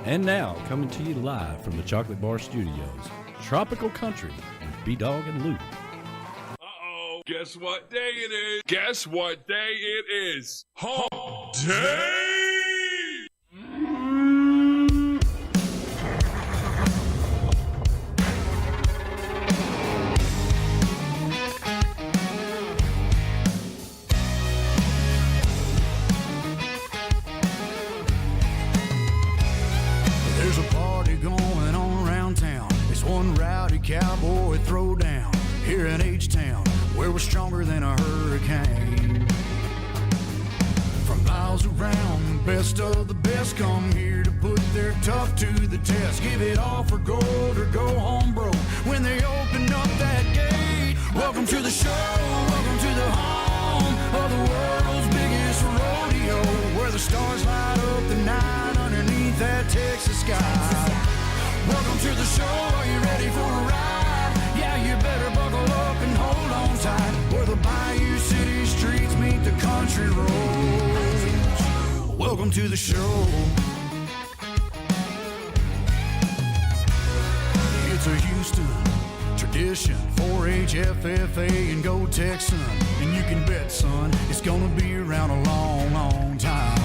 And now, coming to you live from the Chocolate Bar Studios, Tropical Country with B-Dawg and Lou. Uh-oh. Guess what day it is? Guess what day it is? Hump Day! There's a party going on around town. It's one rowdy cowboy throwdown here in H-Town, where we're stronger than a hurricane. From miles around, the best of the best come here to put their tough to the test. Give it all for gold or go home broke when they open up that gate. Welcome to the show, welcome to the home of the world's biggest rodeo, where the stars light up the night underneath that Texas sky. Welcome to the show, are you ready for a ride? Yeah, you better buckle up and hold on tight, where the Bayou City streets meet the country roads. Welcome to the show. It's a Houston tradition, 4-H, FFA, and go Texan. And you can bet, son, it's gonna be around a long, long time.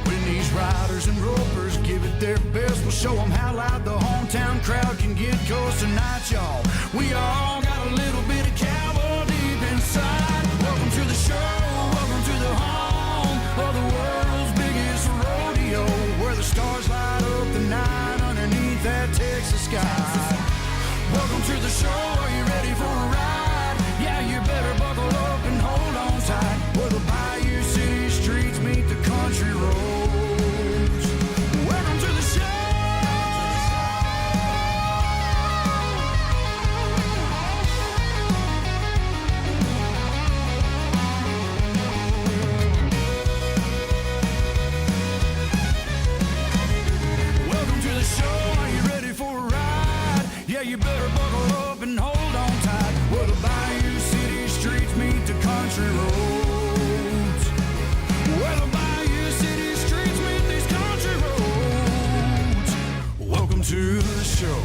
When these riders and ropers give it their best, we'll show them how loud the hometown crowd can get. 'Cause tonight, y'all, we all got a little bit of cowboy deep inside. Welcome to the show, welcome to the home of the world's biggest rodeo, where the stars light up the night underneath that Texas sky. Welcome to the show, are you ready for a ride? Yeah, you better buckle up and hold on tight, where the Bayou City streets meet the country roads. Welcome to the show. Welcome to the show, are you ready for a ride? Yeah, you better buckle up and hold on tight, where the Bayou City streets meet the country roads. Where the Bayou City streets meet these country roads. Welcome to the show.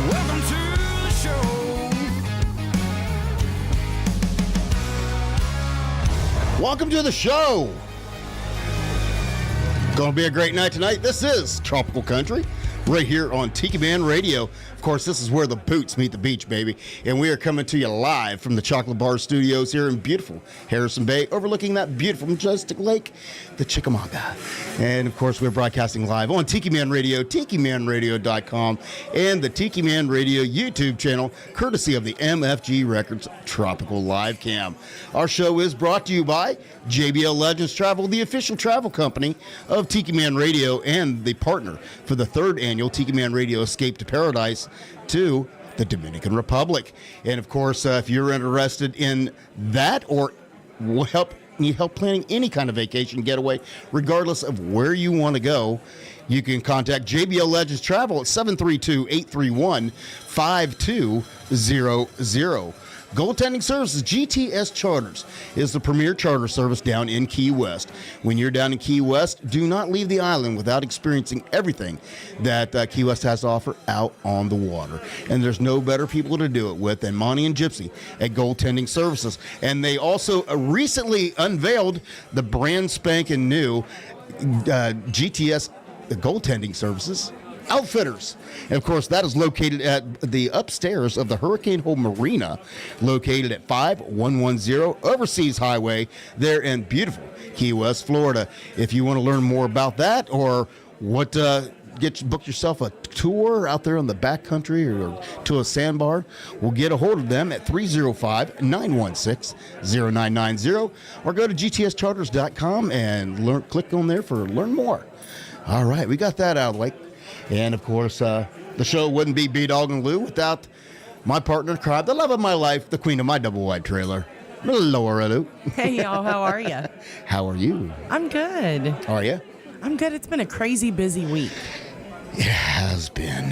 Welcome to the show. Welcome to the show. Gonna be a great night tonight. This is Tropical Country right here on Tiki Man Radio. Of course, this is where the boots meet the beach, baby. And we are coming to you live from the Chocolate Bar Studios here in beautiful Harrison Bay, overlooking that beautiful, majestic lake, the Chickamauga. And, of course, we're broadcasting live on Tiki Man Radio, TikiManRadio.com, and the Tiki Man Radio YouTube channel, courtesy of the MFG Records Tropical Live Cam. Our show is brought to you by JBL Legends Travel, the official travel company of Tiki Man Radio and the partner for the third annual Tiki Man Radio Escape to Paradise to the Dominican Republic. And of course, if you're interested in that or need help planning any kind of vacation getaway, regardless of where you want to go, you can contact JBL Legends Travel at 732-831-5200. Goaltending Services, GTS Charters, is the premier charter service down in Key West. When you're down in Key West, do not leave the island without experiencing everything that Key West has to offer out on the water. And there's no better people to do it with than Monty and Gypsy at Goaltending Services. And they also recently unveiled the brand spanking new GTS Goaltending Services Outfitters. And of course, that is located at the upstairs of the Hurricane Hole Marina, located at 5110 Overseas Highway there in beautiful Key West, Florida. If you want to learn more about that or what book yourself a tour out there on the backcountry or to a sandbar, we'll get a hold of them at 305-916-0990 or go to gtscharters.com and click on there for learn more. All right, we got that out of the way. And, of course, the show wouldn't be B-Dawg and Lou without my partner in crime, the love of my life, the queen of my double-wide trailer, Laura Lou. Hey, y'all. How are you? How are you? I'm good. Are you? I'm good. It's been a crazy busy week. It has been.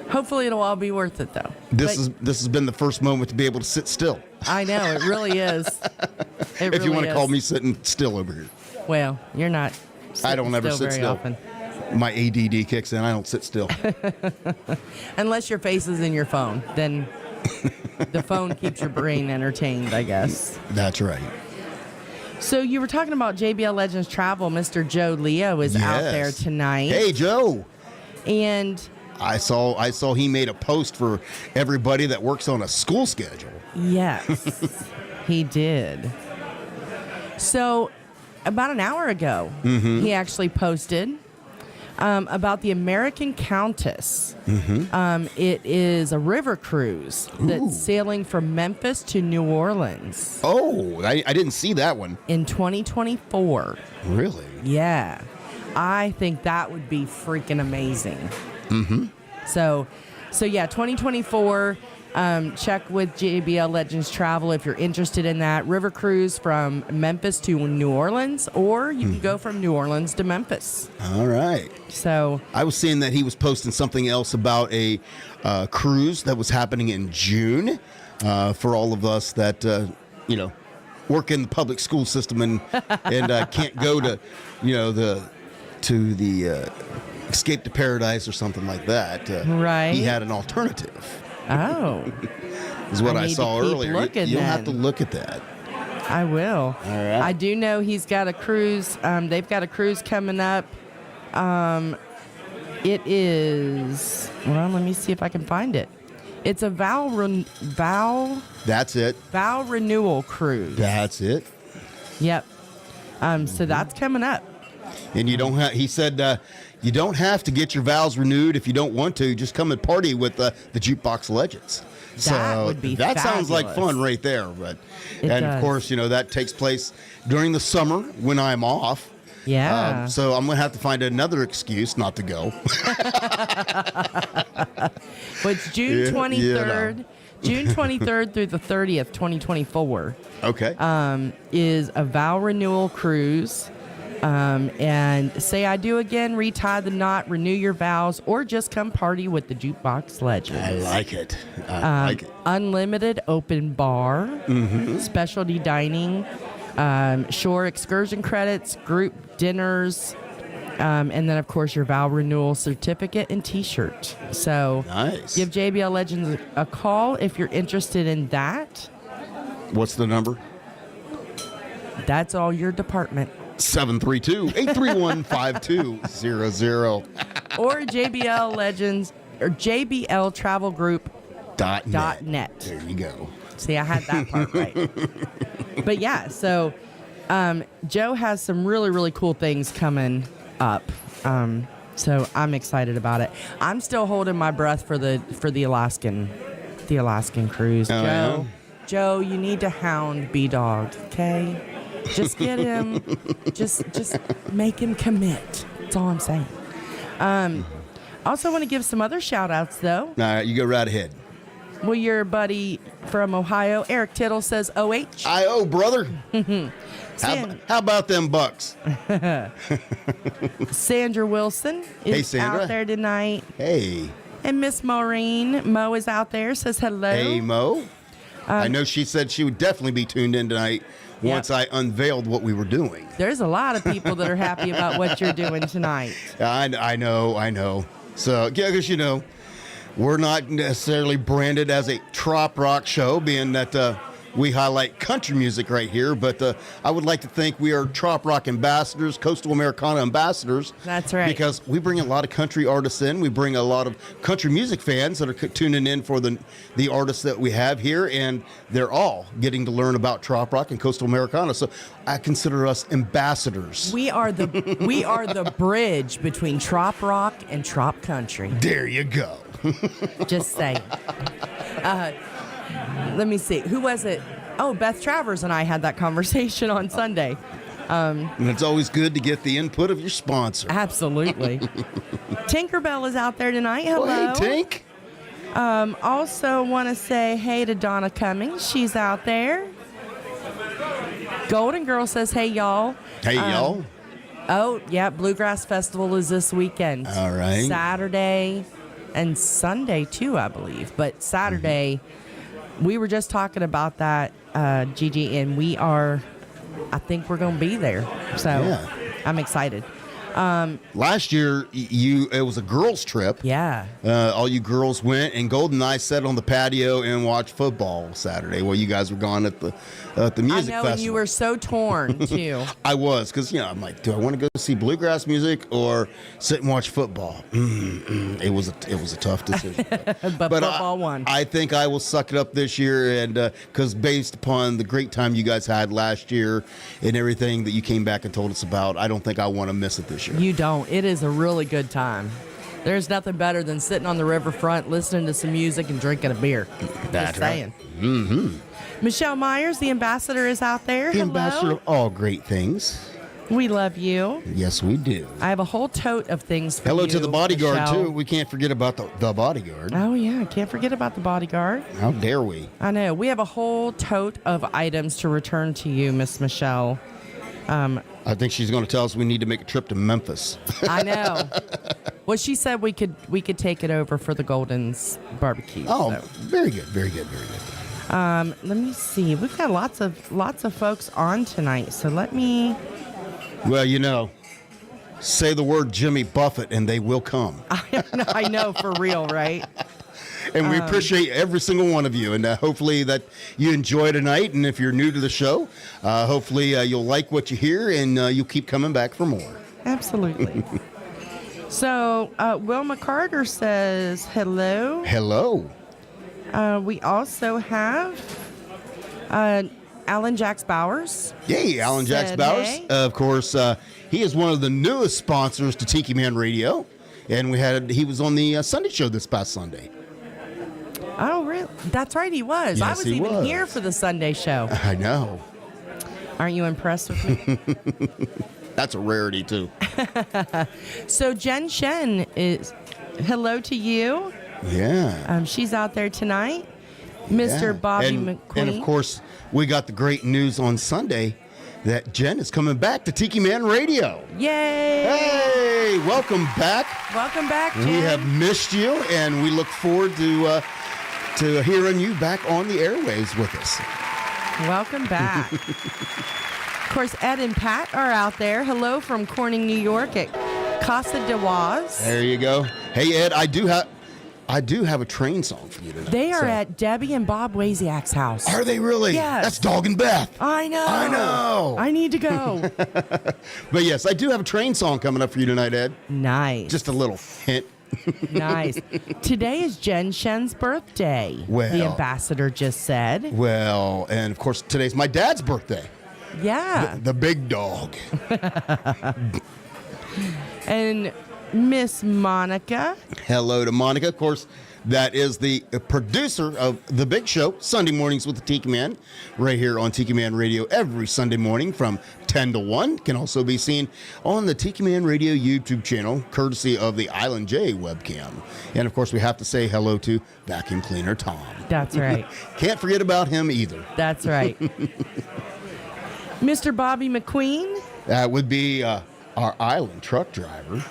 Hopefully it'll all be worth it, though. This has been the first moment to be able to sit still. I know, it really is. If you want to call me sitting still over here. Well, you're not. I don't ever sit very still. Often. My ADD kicks in. I don't sit still. Unless your face is in your phone, then the phone keeps your brain entertained, I guess. That's right. So you were talking about JBL Legends Travel. Mr. Joe Leo is out there tonight. Hey, Joe. And I saw he made a post for everybody that works on a school schedule. yes, he did. So about an hour ago, he actually posted about the American Countess. It is a river cruise that's sailing from Memphis to New Orleans. Oh, I didn't see that one. In 2024. Really? Yeah. I think that would be freaking amazing. So yeah, 2024. Check with JBL Legends Travel if you're interested in that. River cruise from Memphis to New Orleans, or you can go from New Orleans to Memphis. All right. So I was seeing that he was posting something else about a cruise that was happening in June for all of us that, work in the public school system and can't go to, the Escape to Paradise or something like that. Right. He had an alternative. Oh. Is what I need saw to keep earlier. looking You'll have to then. look at that. I will. All right. I do know he's got a cruise. They've got a cruise coming up. It is. Well, let me see if I can find it. It's a vow That's it. renewal cruise. That's it. Yep. So that's coming up. And you don't have. He said you don't have to get your vows renewed if you don't want to. Just come and party with the Jukebox Legends. That would be that sounds like fabulous. fun right there. But It of does. course, that takes place during the summer when I'm off. Yeah. So I'm gonna have to find another excuse not to go. But it's June 23rd. June 23rd through the 30th, 2024. Okay. Is a vow renewal cruise. And say I do again, retie the knot, renew your vows, or just come party with the Jukebox Legends. I like it. I like it. Unlimited open bar, specialty dining, shore excursion credits, group dinners, and then, of course, your vow renewal certificate and T-shirt. So Nice. give JBL Legends a call if you're interested in that. What's the number? That's all your department. 732-831-5200. Or JBL Legends or JBL Travel Group. .net. .net. There you go. See, I had that part right. But yeah, so Joe has some really, really cool things coming up. So I'm excited about it. I'm still holding my breath for the Alaskan cruise. Oh, yeah? Joe, you need to hound B-Dawg, okay? Just get him. just make him commit. That's all I'm saying. Also want to give some other shout outs though. All right, you go right ahead. Well, your buddy from Ohio, Eric Tittle, says OH. I.O., brother. How about them Bucks? Sandra Wilson is Hey, Sandra. out there tonight. Hey. And Miss Maureen, Mo is out there, says hello. Hey, Mo. I know she said she would definitely be tuned in tonight once I unveiled what we were doing. There's a lot of people that are happy about what you're doing tonight. I know. So, yeah, because, we're not necessarily branded as a trop rock show, being that we highlight country music right here, but I would like to think we are trop rock ambassadors, coastal Americana ambassadors. That's right. Because we bring a lot of country artists in. We bring a lot of country music fans that are tuning in for the artists that we have here, and they're all getting to learn about trop rock and coastal Americana. So I consider us ambassadors. We are the bridge between trop rock and trop country. There you go. Just saying. Let me see. Who was it? Oh, Beth Travers and I had that conversation on Sunday. And it's always good to get the input of your sponsor. Absolutely. Tinkerbell is out there tonight. Hello. Well, hey, Tink. Also want to say hey to Donna Cummings. She's out there. Golden Girl says hey, y'all. Hey, y'all. Oh, yeah. Bluegrass Festival is this weekend. All right. Saturday and Sunday, too, I believe. But Saturday, We were just talking about that, Gigi, and I think we're going to be there. So I'm excited. Last year, it was a girls' trip. Yeah. All you girls went, and Golden and I sat on the patio and watched football Saturday while you guys were gone at the music festival. And you were so torn, too. I was, because, I'm like, do I want to go see bluegrass music or sit and watch football? It was a tough decision. but football won. I think I will suck it up this year, and because based upon the great time you guys had last year and everything that you came back and told us about, I don't think I want to miss it this year. You don't. It is a really good time. There's nothing better than sitting on the riverfront, listening to some music, and drinking a beer. That's Just saying. Right. Mm-hmm. Michelle Myers, the ambassador, is out there. The Hello. ambassador of all great things. We love you. Yes, we do. I have a whole tote of things for Hello you, to the bodyguard, Michelle. too. We can't forget about the bodyguard. Oh, yeah. Can't forget about the bodyguard. How dare we? I know. We have a whole tote of items to return to you, Miss Michelle. I think she's going to tell us we need to make a trip to Memphis. I know. Well, she said we could take it over for the Golden's barbecue. Oh, so. very good, very good, very good. Let me see. We've got lots of folks on tonight. So let me. Well, say the word Jimmy Buffett and they will come. I know, for real, right? And we appreciate every single one of you. And hopefully that you enjoy tonight. And if you're new to the show, hopefully you'll like what you hear and you'll keep coming back for more. Absolutely. So Wilma Carter says hello. Hello. We also have Alan Jacks Bowers. Yay, Alan Jacks Said Bowers. hey. Of course, he is one of the newest sponsors to Tiki Man Radio. And he was on the Sunday show this past Sunday. Oh, really? That's right, he was. Yes, I was he even was. here for the Sunday show. I know. Aren't you impressed with me? That's a rarity, too. So Jen Shen is hello to you. Yeah. She's out there tonight. Mr. Bobby McQueen. And, of course, we got the great news on Sunday that Jen is coming back to Tiki Man Radio. Yay! Hey, welcome back. Welcome back, Jen. We have missed you, and we look forward to hearing you back on the airwaves with us. Welcome back. Of course, Ed and Pat are out there. Hello from Corning, New York at Casa de Waz. There you go. Hey, Ed, I do have a train song for you tonight. They are at Debbie and Bob Waziak's house. Are they really? Yes. That's Dog and Beth. I know. I know. I need to go. But yes, I do have a train song coming up for you tonight, Ed. Nice. Just a little hint. Nice. Today is Jen Shen's birthday. Well. The ambassador just said. Well, and of course, today's my dad's birthday. Yeah. The big dog. And Miss Monica. Hello to Monica. Of course, that is the producer of The Big Show, Sunday Mornings with the Tiki Man, right here on Tiki Man Radio every Sunday morning from 10 to 1. Can also be seen on the Tiki Man Radio YouTube channel, courtesy of the Island J webcam. And, of course, we have to say hello to Vacuum Cleaner Tom. That's right. Can't forget about him either. That's right. Mr. Bobby McQueen. That would be our island truck driver.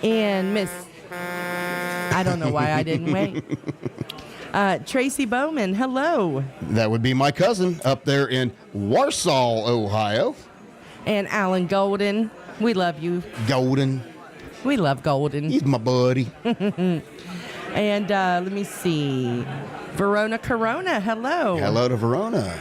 And Miss, I don't know why I didn't wait. Tracy Bowman, hello. That would be my cousin up there in Warsaw, Ohio. And Alan Golden, we love you. Golden. We love Golden. He's my buddy. And let me see. Verona Corona, hello. Hello to Verona.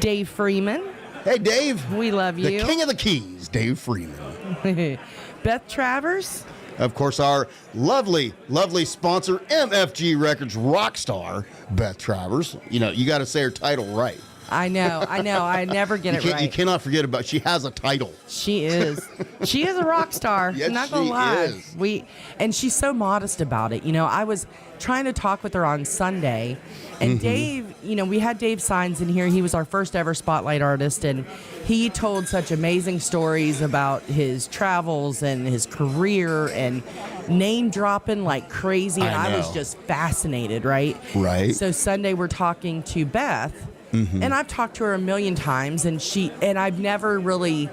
Dave Freeman, Hey, Dave. we love The you. king of the keys, Dave Freeman. Beth Travers. Of course, our lovely, lovely sponsor, MFG Records rock star, Beth Travers. You got to say her title right. I know. I never get it right. You cannot forget about. She has a title. She is. She is a rock star. Yes, I'm not gonna she lie. is. And she's so modest about it. I was trying to talk with her on Sunday, and Dave, we had Dave Signs in here. He was our first ever spotlight artist, and he told such amazing stories about his travels and his career and name dropping like crazy. And I was know. just fascinated, right? Right. So Sunday we're talking to Beth. And I've talked to her a million times, and I've never really,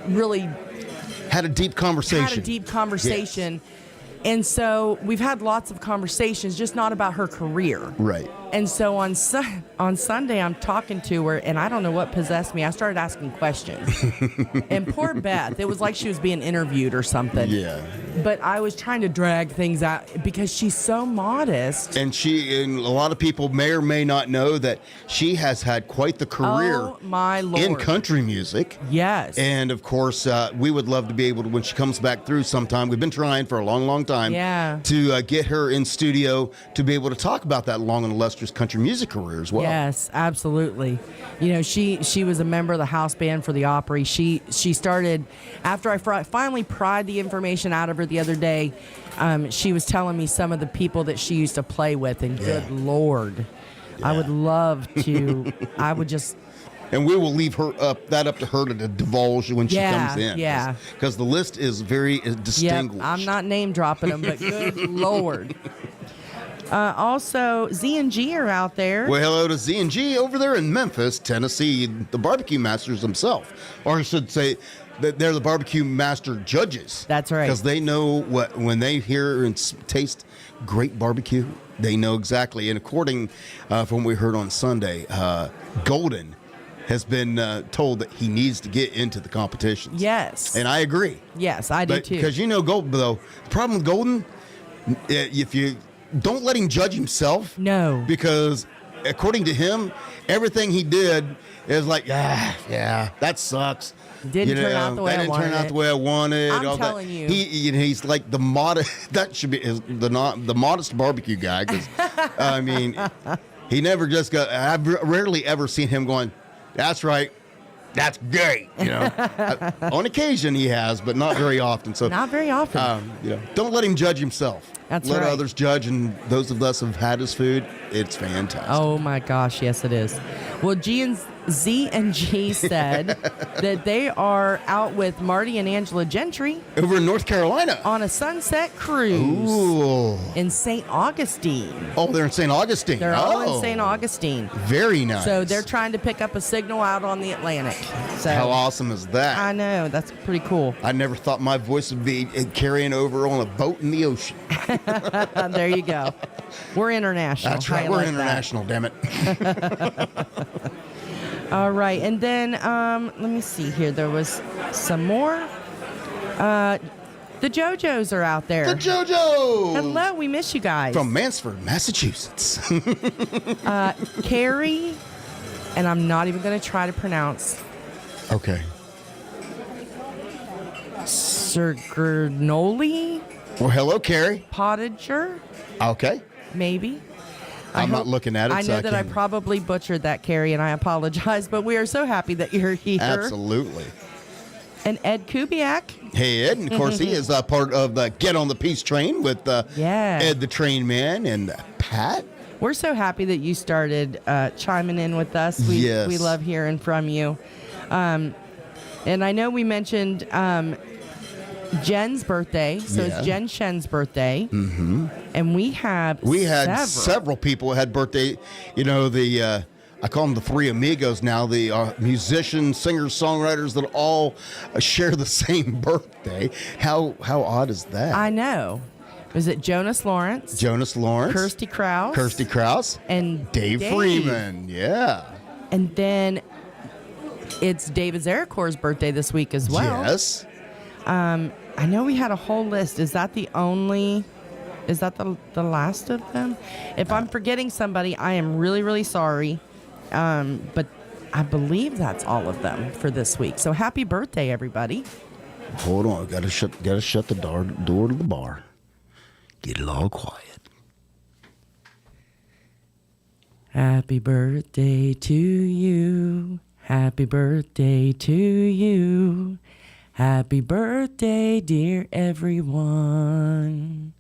really Had a deep conversation. had a deep conversation. And so we've had lots of conversations, just not about her career. Right. And so on Sunday, I'm talking to her, and I don't know what possessed me. I started asking questions. And poor Beth, it was like she was being interviewed or something. Yeah. But I was trying to drag things out because she's so modest. And a lot of people may or may not know that she has had quite the career Oh, my Lord. in country music. Yes. And of course, we would love to be able to, when she comes back through sometime, we've been trying for a long, long time to get her in studio to be able to talk about that long and illustrious country music career as well. Yes, absolutely. You know, she was a member of the house band for the Opry. She started, after I finally pried the information out of her the other day, she was telling me some of the people that she used to play with, and good Lord. I would love to, I would just... And we will leave up to her to divulge when she comes in. Yeah. Because the list is very distinguished. Yep, I'm not name dropping them, but good Lord. Also, Z&G are out there. Well, hello to Z&G over there in Memphis, Tennessee, the barbecue masters themselves. Or I should say that they're the barbecue master judges. That's right. Because they know when they hear and taste great barbecue, they know exactly. And according from what we heard on Sunday, Golden has been told that he needs to get into the competitions. Yes. And I agree. Yes, I do too. Because Golden, though, the problem with Golden, if you don't let him judge himself. No. Because according to him, everything he did is like, yeah, that sucks. Didn't turn out the way I wanted. That didn't turn out the way I wanted. I'm telling you. He's like the modest. That should be the modest barbecue guy. Because I mean, he never just got. I've rarely ever seen him going, "That's right, that's great." You know, on occasion he has, but not very often. So not very often. Don't let him judge himself. That's let right. others judge, and those of us who've had his food, it's fantastic. Oh my gosh, yes it is. Well, Z&G said that they are out with Marty and Angela Gentry over in North Carolina on a sunset cruise. Ooh. In St. Augustine. Oh, they're in St. Augustine. They're all in St. Augustine. Very nice. So they're trying to pick up a signal out on the Atlantic. So how awesome is that? I know, that's pretty cool. I never thought my voice would be carrying over on a boat in the ocean. There you go. We're international. That's right. We're international, damn it. All right. And then let me see here. There was some more. The JoJos are out there. The JoJos. Hello. We miss you guys. From Mansfield, Massachusetts. Carrie, and I'm not even going to try to pronounce. Okay. Sergernoli? Well, hello, Carrie. Potager? Okay. Maybe. I'm not looking at it. I know that I probably butchered that, Carrie, and I apologize, but we are so happy that you're here. Absolutely. And Ed Kubiak. Hey, Ed. And of course, he is part of the Get on the Peace train with Ed the Train Man and Pat. We're so happy that you started chiming in with us. Yes. We love hearing from you. And I know we mentioned Jen's birthday, so it's Jen Shen's birthday. Mm-hmm. And we had several people who had birthday. You know, I call them the three amigos now, the musicians, singers, songwriters that all share the same birthday. How odd is that? I know. Was it Jonas Lawrence? Kirsty Krause. And Dave Freeman. Yeah. And then it's David Zaricor's birthday this week as well. Yes. I know we had a whole list. Is that the last of them? If I'm forgetting somebody, I am really, really sorry. But I believe that's all of them for this week. So happy birthday, everybody. Hold on. Gotta shut the door to the bar. Get it all quiet. Happy birthday to you. Happy birthday to you. Happy birthday, dear everyone.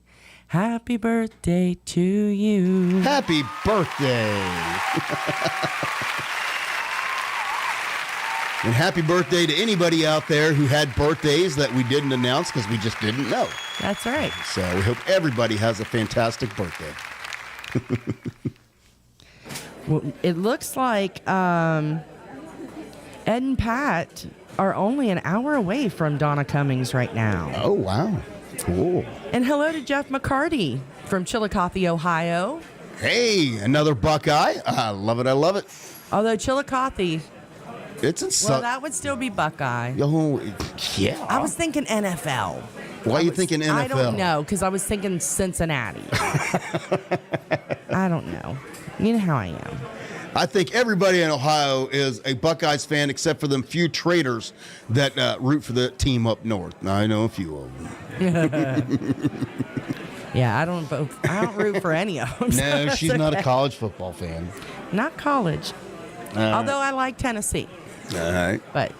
Happy birthday to you. Happy birthday. And happy birthday to anybody out there who had birthdays that we didn't announce because we just didn't know. That's right. So we hope everybody has a fantastic birthday. Well, it looks like Ed and Pat are only an hour away from Donna Cummings right now. Oh, wow. Cool. And hello to Jeff McCarty from Chillicothe, Ohio. Hey, another Buckeye. I love it. I love it. Although Chillicothe, It's in well, that would still be Buckeye. Oh, yeah. I was thinking NFL. Why are you thinking NFL? I don't know, because I was thinking Cincinnati. I don't know. You know how I am. I think everybody in Ohio is a Buckeyes fan except for them few traitors that root for the team up north. Now, I know a few of them. Yeah, I don't root for any of them. No, so she's it's not a okay. college football fan. Not college. Although I like Tennessee. All right. But,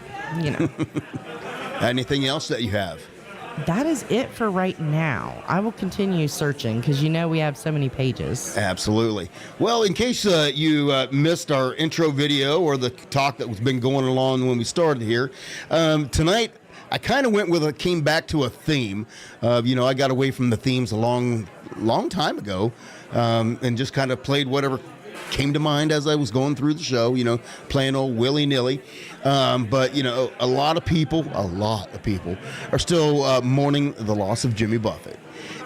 you know. Anything else that you have? That is it for right now. I will continue searching because you know we have so many pages. Absolutely. Well, in case you missed our intro video or the talk that was been going along when we started here, tonight I kind of came back to a theme. I got away from the themes a long time ago and just kind of played whatever came to mind as I was going through the show, playing old willy-nilly. But, a lot of people are still mourning the loss of Jimmy Buffett.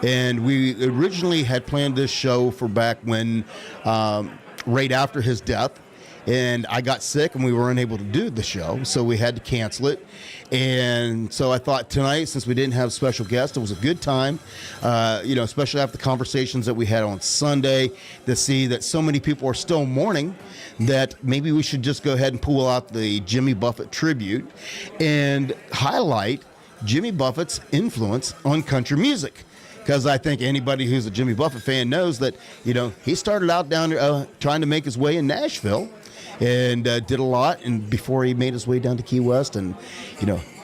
And we originally had planned this show for back when, right after his death. And I got sick and we were unable to do the show, so we had to cancel it. And so I thought tonight, since we didn't have special guests, it was a good time, especially after the conversations that we had on Sunday, to see that so many people are still mourning, that maybe we should just go ahead and pull out the Jimmy Buffett tribute and highlight Jimmy Buffett's influence on country music. Because I think anybody who's a Jimmy Buffett fan knows that, he started out down trying to make his way in Nashville. And did a lot, and before he made his way down to Key West, and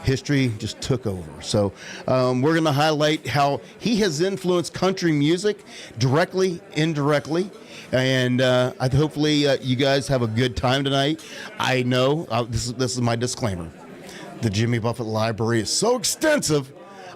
history just took over. So we're going to highlight how he has influenced country music directly, indirectly, and hopefully you guys have a good time tonight. I know this is my disclaimer: the Jimmy Buffett library is so extensive.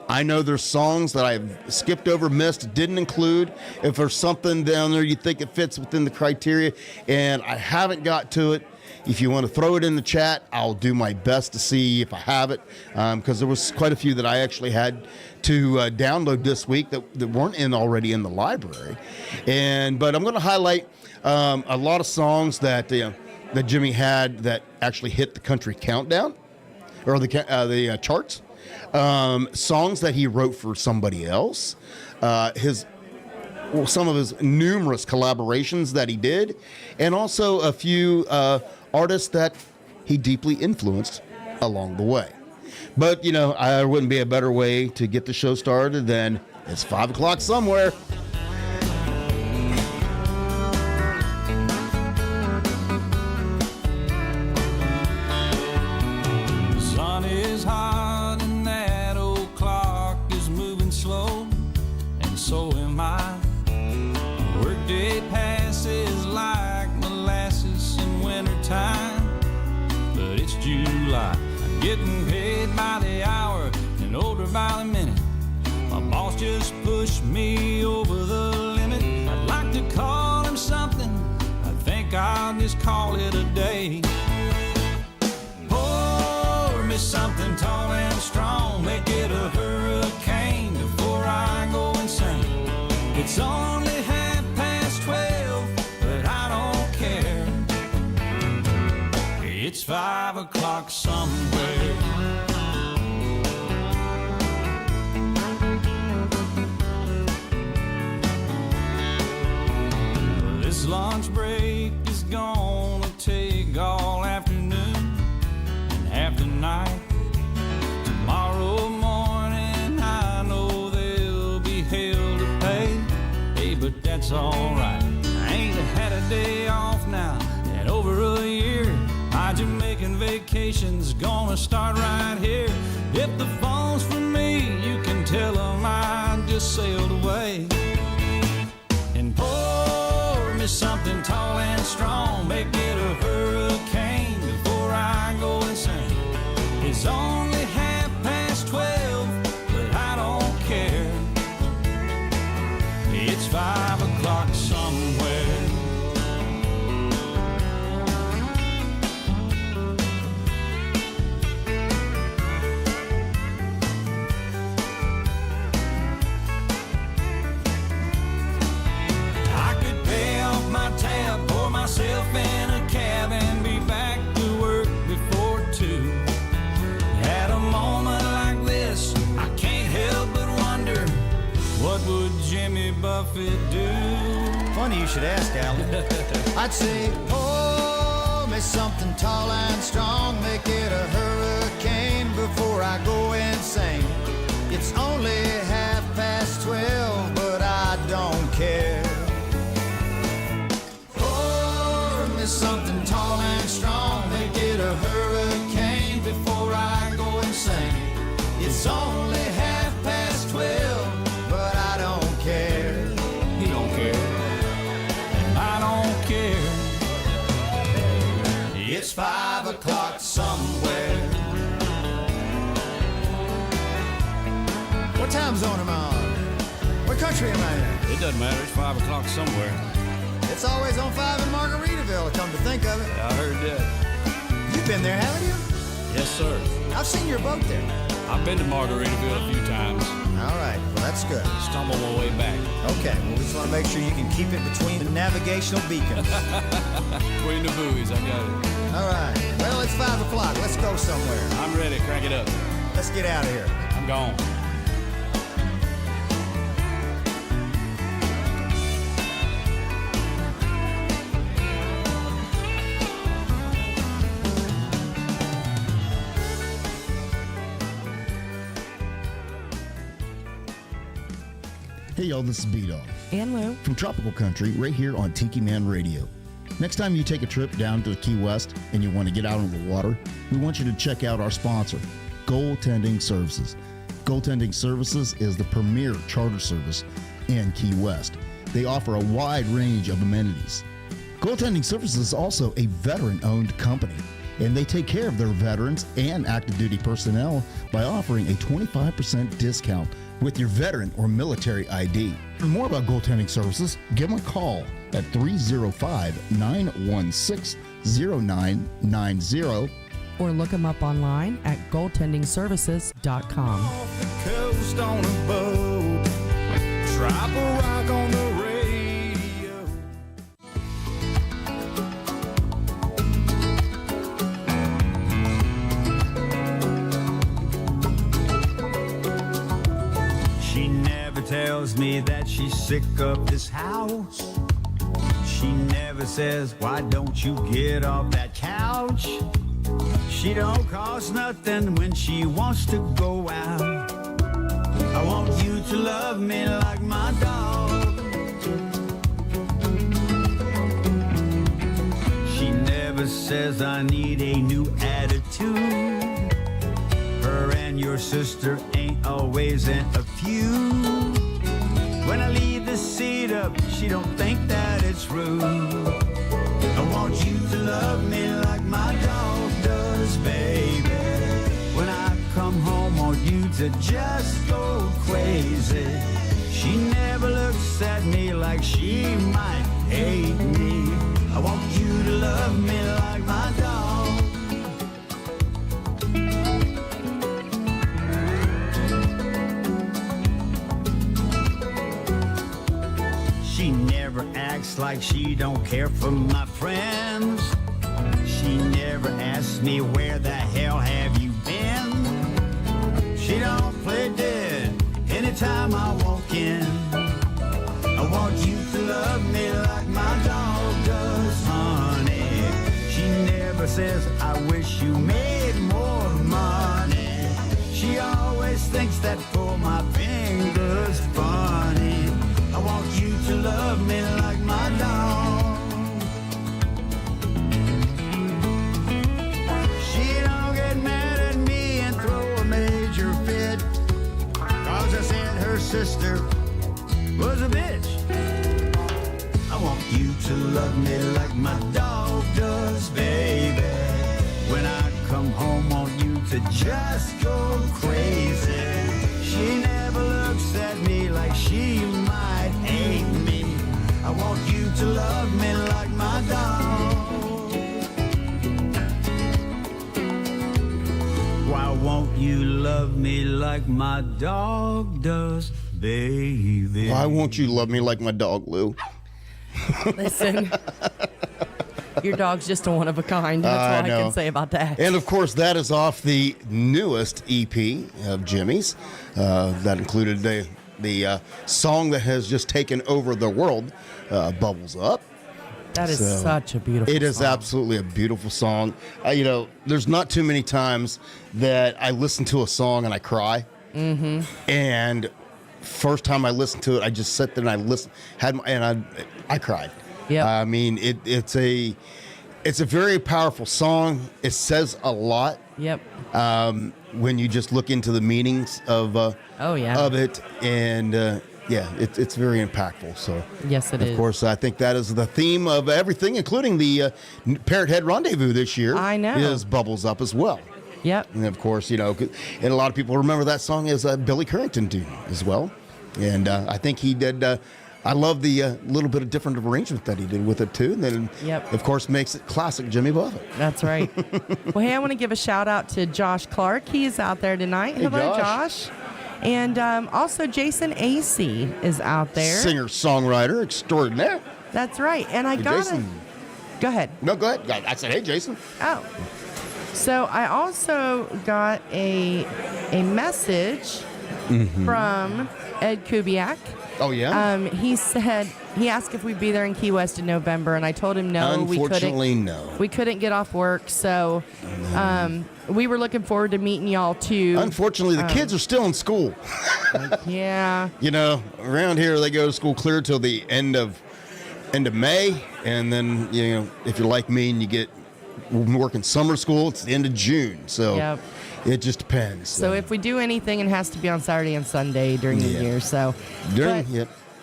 I know there's songs that I've skipped over, missed, didn't include. If there's something down there you think it fits within the criteria and I haven't got to it, if you want to throw it in the chat, I'll do my best to see if I have it, because there was quite a few that I actually had to download this week that weren't already in the library. But I'm going to highlight a lot of songs that Jimmy had that actually hit the country countdown or the charts. Songs that he wrote for somebody else, some of his numerous collaborations that he did, and also a few artists that he deeply influenced along the way. But, I wouldn't be a better way to get the show started than it's 5 o'clock somewhere. So am I. Workday passes like molasses in wintertime, but it's July. I'm getting paid by the hour and older by the minute. My boss just pushed me over the limit. I'd like to call him something. I think I'll just call it a day. Pour me something tall and strong, make it a hurricane before I go insane. It's only 12:30, but I don't care. It's 5 o'clock somewhere. This lunch break is gonna take all afternoon and half the night. Tomorrow morning I know there'll be hell to pay. Hey, but that's alright. I ain't had a day off now in over a year. My Jamaican vacation's gonna start right here. If the phone's for me, you can tell them I just sailed away. And pour me something tall and strong, make it a hurricane before I go insane. It's only 12:30, but I don't care. It's 5 o'clock somewhere. it do? Funny you should ask, Alan. I'd say, pour me something tall and strong, make it a hurricane before I go insane. It's only 12:30, but I don't care. Pour me something tall and strong, make it a hurricane before I go insane. It's only 12:30, but I don't care. He don't care, and I don't care. It's 5 o'clock somewhere. What time zone am I on? What country am I in? It doesn't matter. It's 5 o'clock somewhere. It's always on 5 in Margaritaville, come to think of it. I heard that. You've been there, haven't you? Yes, sir. I've seen your boat there. I've been to Margaritaville a few times. All right, well, that's good. Stumbled my way back. Okay, well, we just want to make sure you can keep it between the navigational beacons. Between the buoys, I got it. All right, well, it's 5 o'clock. Let's go somewhere. I'm ready. Crank it up. Let's get out of here. I'm gone. Hey, y'all, this is B-Dawg And Lou. from Tropical Country right here on Tiki Man Radio. Next time you take a trip down to the Key West and you want to get out on the water, we want you to check out our sponsor, Goaltending Services. Goaltending Services is the premier charter service in Key West. They offer a wide range of amenities. Goaltending Services is also a veteran-owned company, and they take care of their veterans and active duty personnel by offering a 25% discount with your veteran or military ID. For more about Goaltending Services, give them a call at 305-916-0990. Or look them up online at goaltendingservices.com. Off the coast on a boat. Drop a rock on the radio. She never tells me that she's sick of this house. She never says, why don't you get off that couch? She don't cost nothing when she wants to go out. I want you to love me like my dog. She never says I need a new attitude. Her and your sister ain't always in a feud. When I leave the seat up, she don't think that it's rude. I want you to love me like my dog does, baby. When I come home, I want you to just go crazy. She never looks at me like she might hate me. I want you to love me like my dog. She never acts like she don't care for my friends. She never asks me where the hell have you been. She don't play dead anytime I walk in. I want you to love me like my dog does, honey. She never says I wish you made more money. She always thinks that for my fingers funny. I want you to love me like my dog. She don't get mad at me and throw a major fit, 'cause I said her sister was a bitch. I want you to love me like my dog does, baby. When I come home, I want you to just go crazy. She never looks at me like she might hate me. I want you to love me like my dog. Why won't you love me like my dog does, baby? Why won't you love me like my dog, Lou? Listen, your dog's just a one of a kind. That's all I know. can say about that. And of course, that is off the newest EP of Jimmy's. That included the song that has just taken over the world, Bubbles Up. That is such a beautiful It is song. absolutely a beautiful song. There's not too many times that I listen to a song and I cry. Mm-hmm. And first time I listened to it, I just sat there and I cried. Yeah. I mean, it's a very powerful song. It says a lot. Yep. When you just look into the meanings of it, and it's very impactful. So yes, it is. Of course, I think that is the theme of everything, including the Parrot Head Rendezvous this year. I know. Is Bubbles Up as well. Yep. And of course, and a lot of people remember that song as Billy Currington tune as well. And I think he did. I love the little bit of different arrangement that he did with it too. And then, of course, makes it classic Jimmy Buffett. That's right. Well, hey, I want to give a shout out to Josh Clark. He's out there tonight. Hey, hello, Josh. And also Jason Acey is out there. Singer-songwriter extraordinaire. That's right. And I got Jason. Go ahead. No, go ahead. I said, hey, Jason. Oh. So I also got a message from Ed Kubiak. Oh, yeah? He asked if we'd be there in Key West in November, and I told him no, Unfortunately, no. We couldn't get off work, so we were looking forward to meeting y'all too. Unfortunately, the kids are still in school. Yeah. Around here they go to school clear till the end of May, and then if you're like me and you get working summer school, it's the end of June. So it just depends. So if we do anything, it has to be on Saturday and Sunday during the year. So either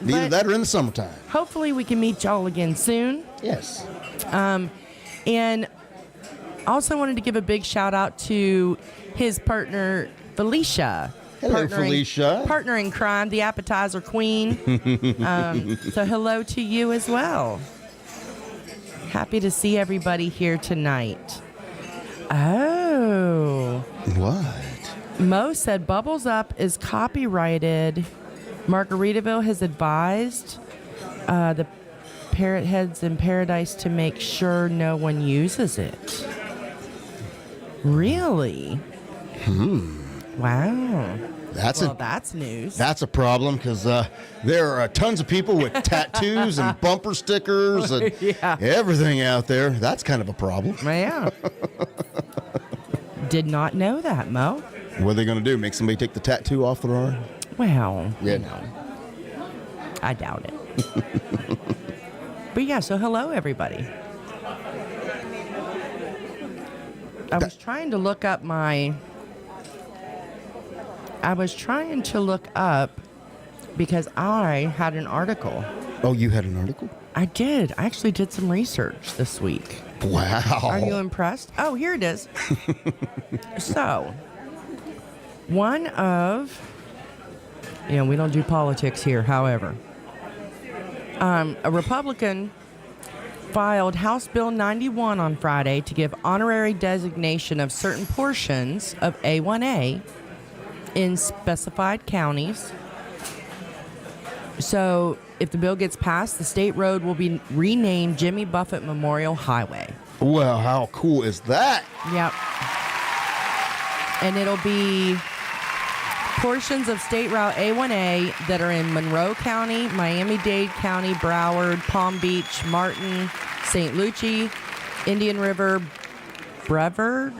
that or in the summertime. Hopefully we can meet y'all again soon. Yes. And also wanted to give a big shout out to his partner Felicia. Hello, Felicia. Partner in crime, the appetizer queen. So hello to you as well. Happy to see everybody here tonight. Oh. What? Mo said Bubbles Up is copyrighted. Margaritaville has advised the Parrot Heads in Paradise to make sure no one uses it. Really? Wow. That's news. That's a problem because there are tons of people with tattoos and bumper stickers and everything out there. That's kind of a problem. Yeah. Did not know that, Mo. What are they going to do? Make somebody take the tattoo off their arm? Well, no. I doubt it. But yeah, so hello, everybody. I was trying to look up because I had an article. Oh, you had an article? I did. I actually did some research this week. Wow. Are you impressed? Oh, here it is. So, one of, we don't do politics here, however. A Republican filed House Bill 91 on Friday to give honorary designation of certain portions of A1A in specified counties. So if the bill gets passed, the state road will be renamed Jimmy Buffett Memorial Highway. Well, how cool is that? Yep. And it'll be portions of State Route A1A that are in Monroe County, Miami-Dade County, Broward, Palm Beach, Martin, St. Lucie, Indian River, Brevard,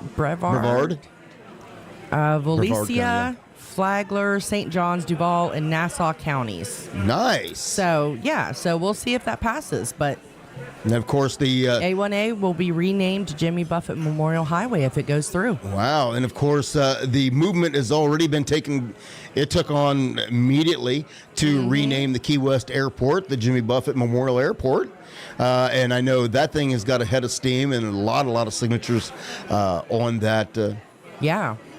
Valencia, Flagler, St. John's, Duval, and Nassau counties. Nice. So we'll see if that passes. But and of course, the A1A will be renamed Jimmy Buffett Memorial Highway if it goes through. Wow. And of course, the movement has already been took on immediately to rename the Key West Airport, the Jimmy Buffett Memorial Airport. And I know that thing has got a head of steam and a lot of signatures on that.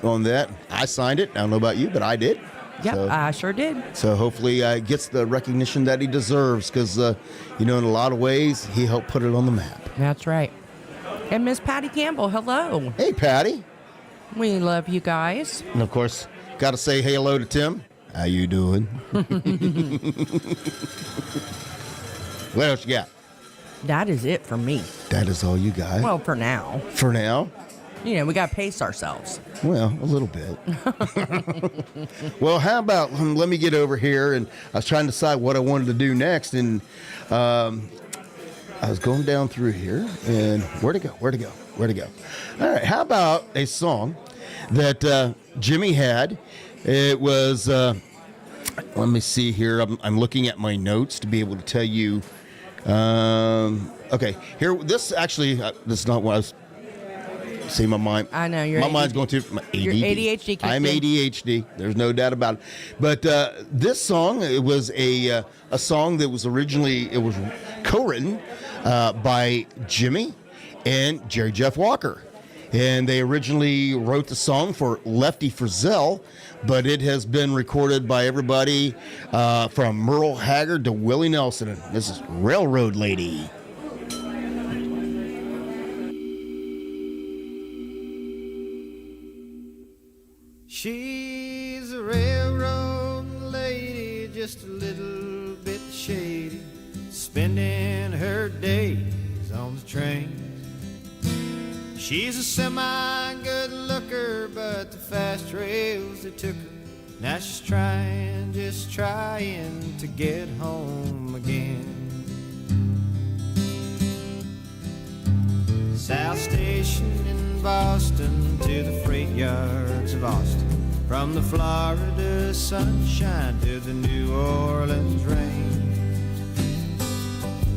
On that. I signed it. I don't know about you, but I did. Yep, so, I sure did. So hopefully gets the recognition that he deserves because, in a lot of ways, he helped put it on the map. That's right. And Miss Patty Campbell, hello. Hey, Patty. We love you guys. And, of course, got to say hello to Tim. How you doing? What else you got? That is it for me. That is all you got? Well, for now. For now? You know, we got to pace ourselves. Well, a little bit. Well, how about let me get over here, and I was trying to decide what I wanted to do next, and I was going down through here, and where to go? All right, how about a song that Jimmy had? It was, let me see here. I'm looking at my notes to be able to tell you. Okay, here, this actually, this is not what I was. See, my mind. I know you're. My mind's going to my ADD. Your ADHD. I'm ADHD. There's no doubt about it. But this song, it was a song that was originally co-written by Jimmy and Jerry Jeff Walker, and they originally wrote the song for Lefty Frizzell, but it has been recorded by everybody from Merle Haggard to Willie Nelson. And this is Railroad Lady. She's a railroad lady, just a little bit shady, spending her days on the train. She's a semi-good looker, but the fast rails, they took her. Now she's just trying to get home again. South Station in Boston to the freight yards of Austin, from the Florida sunshine to the New Orleans rain.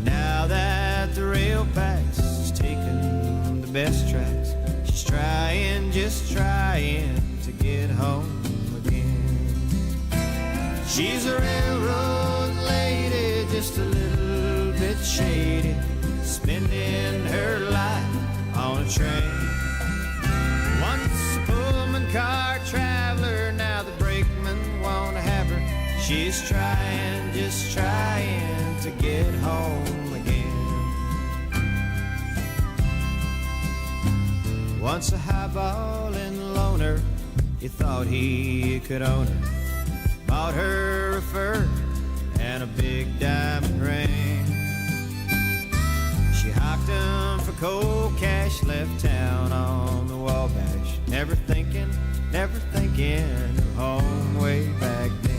Now that the rail packs has taken the best tracks, she's just trying to get home again. She's a railroad lady, just a little bit shady, spending her life on a train. Once a Pullman car traveler, now the brakeman won't have her. She's just trying to get home again. Once a highballing loner, he thought he could own her. Bought her a fur and a big diamond ring. She hocked him for cold cash, left town on the Wabash, never thinking of home way back then.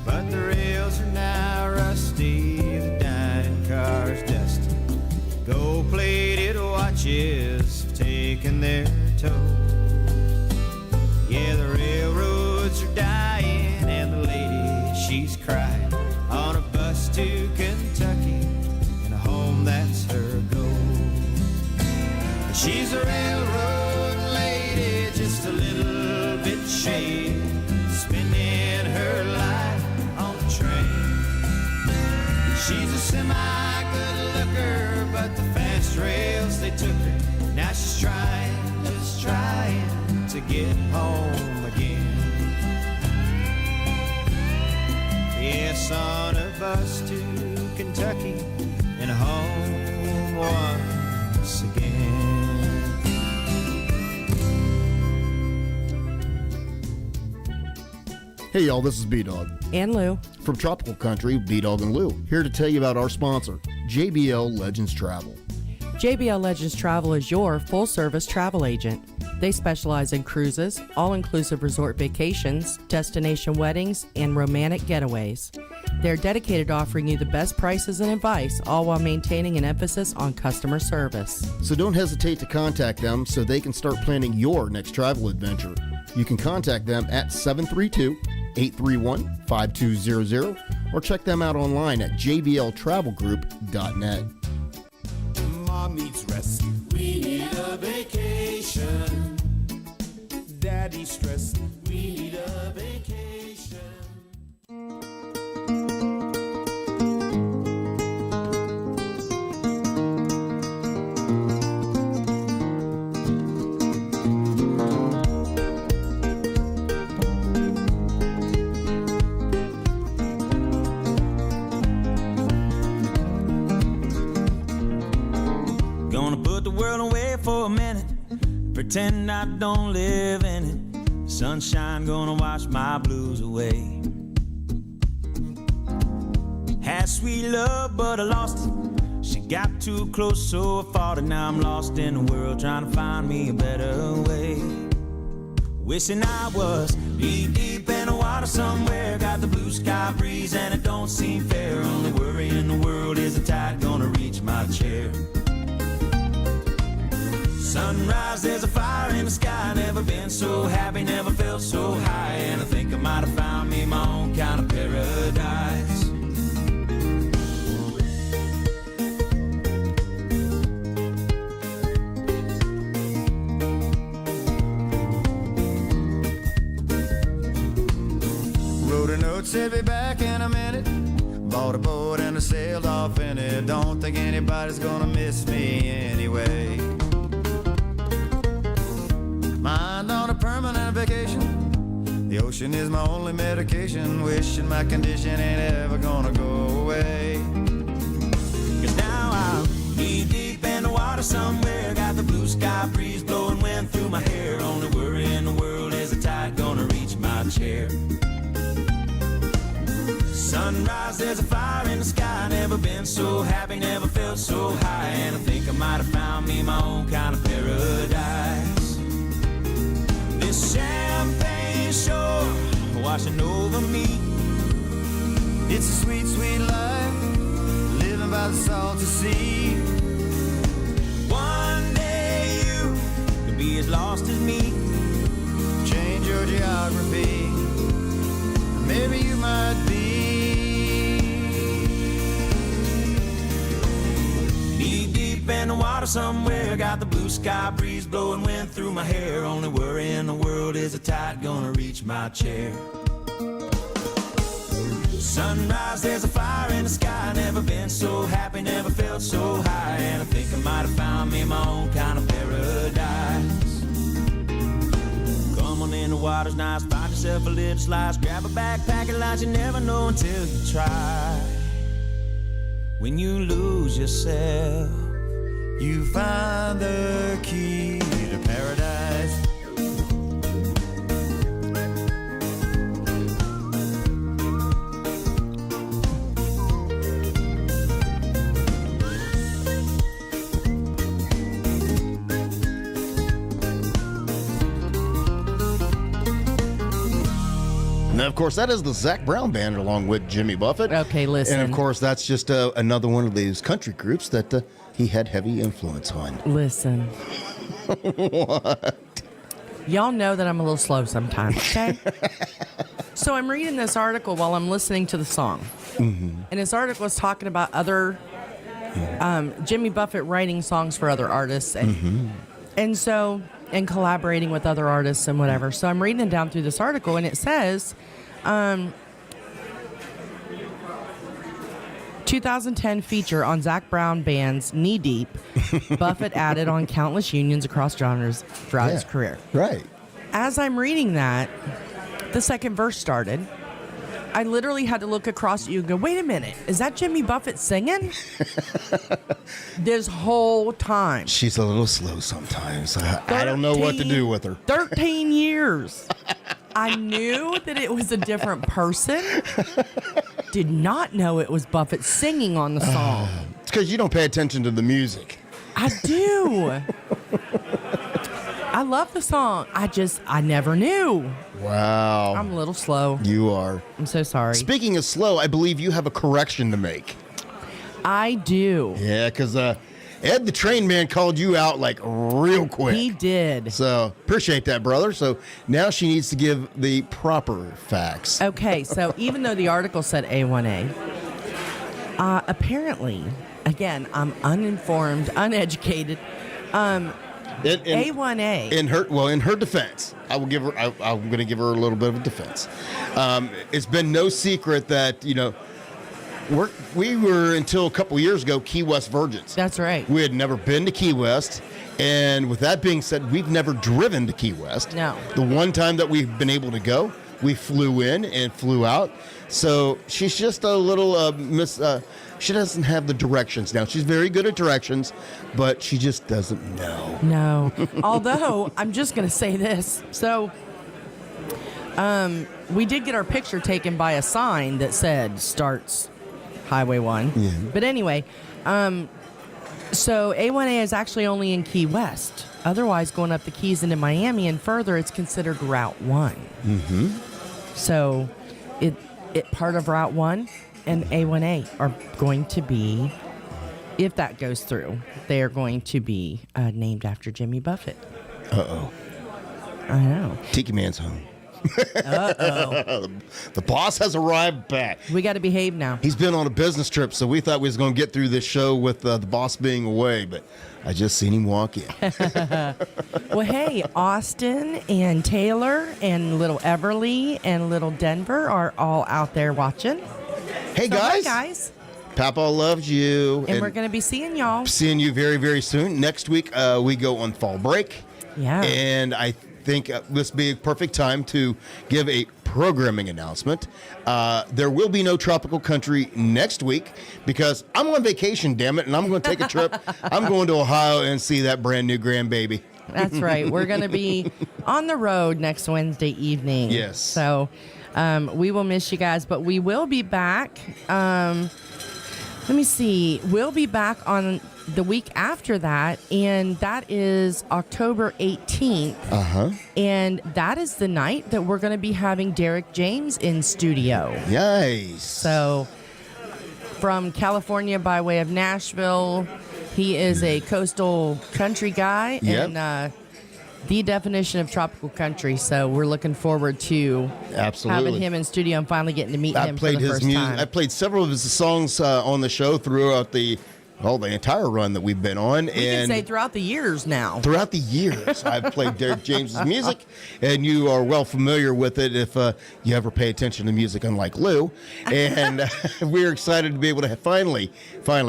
But the rails are now rusty, the dining car's dusty, gold-plated watches have taken their toll. Yeah, the railroads are dying, and the lady, she's crying, on a bus to Kentucky, and a home that's her goal. She's a railroad lady, just a little bit shady, spending her life on the train. She's a semi-good looker, but the fast rails, they took her. Now she's just trying to get home again. Yes, on a bus to Kentucky and home once again. Hey y'all, this is B-Dawg And Lou. from Tropical Country, B-Dawg and Lou, here to tell you about our sponsor, JBL Legends Travel. JBL Legends Travel is your full-service travel agent. They specialize in cruises, all-inclusive resort vacations, destination weddings, and romantic getaways. They're dedicated to offering you the best prices and advice, all while maintaining an emphasis on customer service. So don't hesitate to contact them so they can start planning your next travel adventure. You can contact them at 732-831-5200 or check them out online at jbltravelgroup.net. Mom needs rest. We need a vacation. Daddy's stressed. We need a vacation. World away for a minute, pretend I don't live in it. Sunshine gonna wash my blues away. Had sweet love, but I lost it. She got too close, so I fought it. Now I'm lost in the world, trying to find me a better way. Wishing I was deep in the water somewhere. Got the blue sky breeze and it don't seem fair. Only worry in the world is the tide gonna reach my chair. Sunrise, there's a fire in the sky. Never been so happy, never felt so high. And I think I might have found me my own kind of paradise. Wrote a note, said be back in a minute. Bought a boat and I sailed off in it. Don't think anybody's gonna miss me anyway. Mind on a permanent vacation. The ocean is my only medication. Wishing my condition ain't ever gonna go away. Cause now I'm deep in the water somewhere. Got the blue sky breeze blowing wind through my hair. Only worry in the world is the tide gonna reach my chair. Sunrise, there's a fire in the sky. Never been so happy, never felt so high. And I think I might have found me my own kind of paradise. This champagne shore washing over me. It's a sweet, sweet life, living by the salty sea. One day you could be as lost as me. Change your geography, maybe you might be. Deep in the water somewhere. Got the blue sky breeze blowing wind through my hair. Only worry in the world is the tide gonna reach my chair. Sunrise, there's a fire in the sky. Never been so happy, never felt so high. And I think I might have found me my own kind of paradise. Come on in, the water's nice. Find yourself a little slice. Grab a backpack and lunch. You never know until you try. When you lose yourself, you find the key to paradise. Now, of course, that is the Zac Brown Band along with Jimmy Buffett. Okay, listen. And, of course, that's just another one of these country groups that he had heavy influence on. Listen. What? Y'all know that I'm a little slow sometimes, okay? So I'm reading this article while I'm listening to the song. Mm-hmm. And this article is talking about other Jimmy Buffett writing songs for other artists. And so, and collaborating with other artists and whatever. So I'm reading it down through this article, and it says, 2010 feature on Zac Brown Band's Knee Deep, Buffett added on countless unions across genres throughout his career. Right. As I'm reading that, the second verse started. I literally had to look across at you and go, wait a minute, is that Jimmy Buffett singing? This whole time. She's a little slow sometimes. I don't know what to do with her. 13 years. I knew that it was a different person. Did not know it was Buffett singing on the song. It's because you don't pay attention to the music. I do. I love the song. I never knew. Wow. I'm a little slow. You are. I'm so sorry. Speaking of slow, I believe you have a correction to make. I do. Yeah, because Ed the Train Man called you out like real quick. He did. So appreciate that, brother. So now she needs to give the proper facts. Okay, so even though the article said A1A, apparently, again, I'm uninformed, uneducated. A1A. In her defense, I'm going to give her a little bit of a defense. It's been no secret that, we were until a couple years ago Key West virgins. That's right. We had never been to Key West, and with that being said, we've never driven to Key West. No. The one time that we've been able to go, we flew in and flew out. So she's just a little she doesn't have the directions now. She's very good at directions, but she just doesn't know. No. Although, I'm just going to say this. So, we did get our picture taken by a sign that said starts Highway 1. Yeah. But anyway, So A1A is actually only in Key West. Otherwise, going up the Keys into Miami and further, it's considered Route 1. Mm-hmm. So it part of Route 1 and A1A are going to be, if that goes through, they are going to be named after Jimmy Buffett. Uh-oh. I know. Tiki Man's home. Uh-oh. The boss has arrived back. We got to behave now. He's been on a business trip, so we thought we was going to get through this show with the boss being away, but I just seen him walk in. Well, hey, Austin and Taylor and little Everly and little Denver are all out there watching. Hey, So, guys. hi, guys. Papa loves you. And we're going to be seeing y'all. Seeing you very, very soon. Next week, we go on fall break. Yeah. And I think this would be a perfect time to give a programming announcement. There will be no Tropical Country next week because I'm on vacation, damn it, and I'm going to take a trip. I'm going to Ohio and see that brand new grandbaby. That's right. We're going to be on the road next Wednesday evening. Yes. So we will miss you guys, but we will be back. Let me see. We'll be back on the week after that, and that is October 18th. Uh-huh. And that is the night that we're going to be having Derek James in studio. Nice. So from California by way of Nashville, he is a coastal country guy and the definition of tropical country. So we're looking forward to Absolutely. having him in studio and finally getting to meet I him played for the his first music. time. I played several of his songs on the show throughout the entire run that we've been on. We can say throughout the years now. Throughout the years, I've played Derek James's music, and you are well familiar with it if you ever pay attention to music, unlike Lou. And we're excited to be able to finally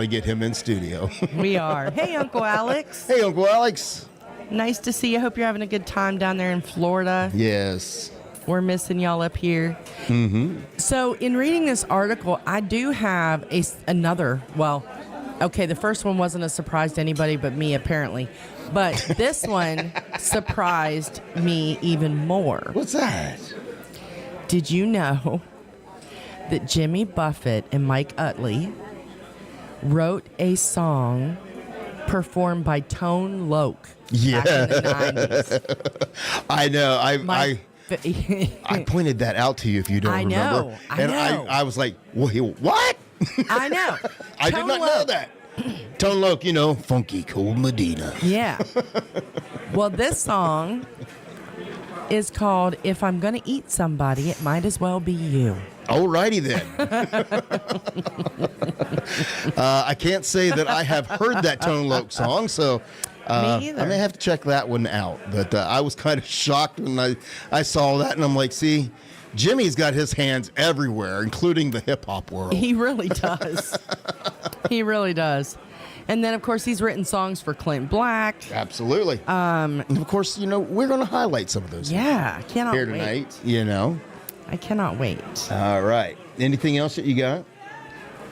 get him in studio. We are. Hey, Uncle Alex. Hey, Uncle Alex. Nice to see you. Hope you're having a good time down there in Florida. Yes. We're missing y'all up here. Mm-hmm. So in reading this article, I do have another, okay, the first one wasn't a surprise to anybody but me, apparently. But this one surprised me even more. What's that? Did you know that Jimmy Buffett and Mike Utley wrote a song performed by Tone Loc back in the 90s? I know. I pointed that out to you if you don't remember. I know. I was like, what? I know. I did not know that. Tone Loc, funky cool Medina. Yeah. Well, this song is called If I'm Gonna Eat Somebody, It Might As Well Be You. Alrighty then. I can't say that I have heard that Tone Loc song, so Me either. I may have to check that one out. But I was kind of shocked when I saw that, and I'm like, see, Jimmy's got his hands everywhere, including the hip-hop world. He really does. He really does. And then, of course, he's written songs for Clint Black. Absolutely. And of course, we're going to highlight some of those Yeah, I cannot here wait. tonight, I cannot wait. All right. Anything else that you got?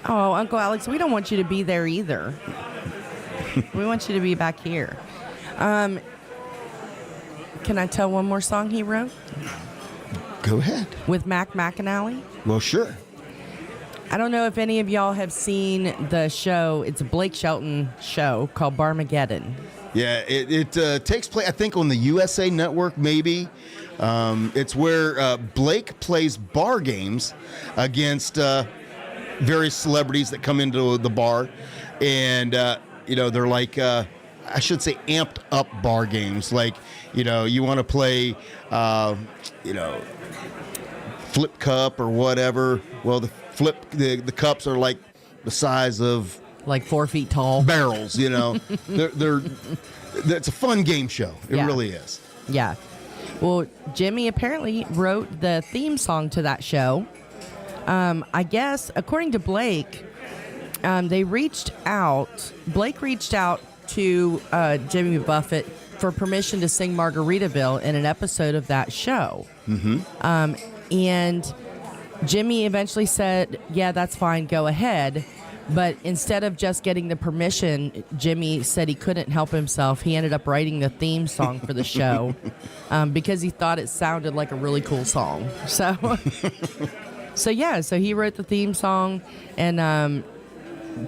Oh, Uncle Alex, we don't want you to be there either. We want you to be back here. Can I tell one more song he wrote? Go ahead. With Mac McAnally? Well, sure. I don't know if any of y'all have seen the show. It's a Blake Shelton show called Barmageddon. Yeah, it takes place, I think, on the USA Network, maybe. It's where Blake plays bar games against various celebrities that come into the bar. And, they're like, I should say, amped up bar games. Like, you want to play, flip cup or whatever. Well, the cups are like the size of Like 4 feet tall. barrels. It's a fun game show. It really is. Yeah. Well, Jimmy apparently wrote the theme song to that show. I guess, according to Blake, Blake reached out to Jimmy Buffett for permission to sing Margaritaville in an episode of that show. Mm-hmm. And Jimmy eventually said, yeah, that's fine, go ahead. But instead of just getting the permission, Jimmy said he couldn't help himself. He ended up writing the theme song for the show because he thought it sounded like a really cool song. So he wrote the theme song, and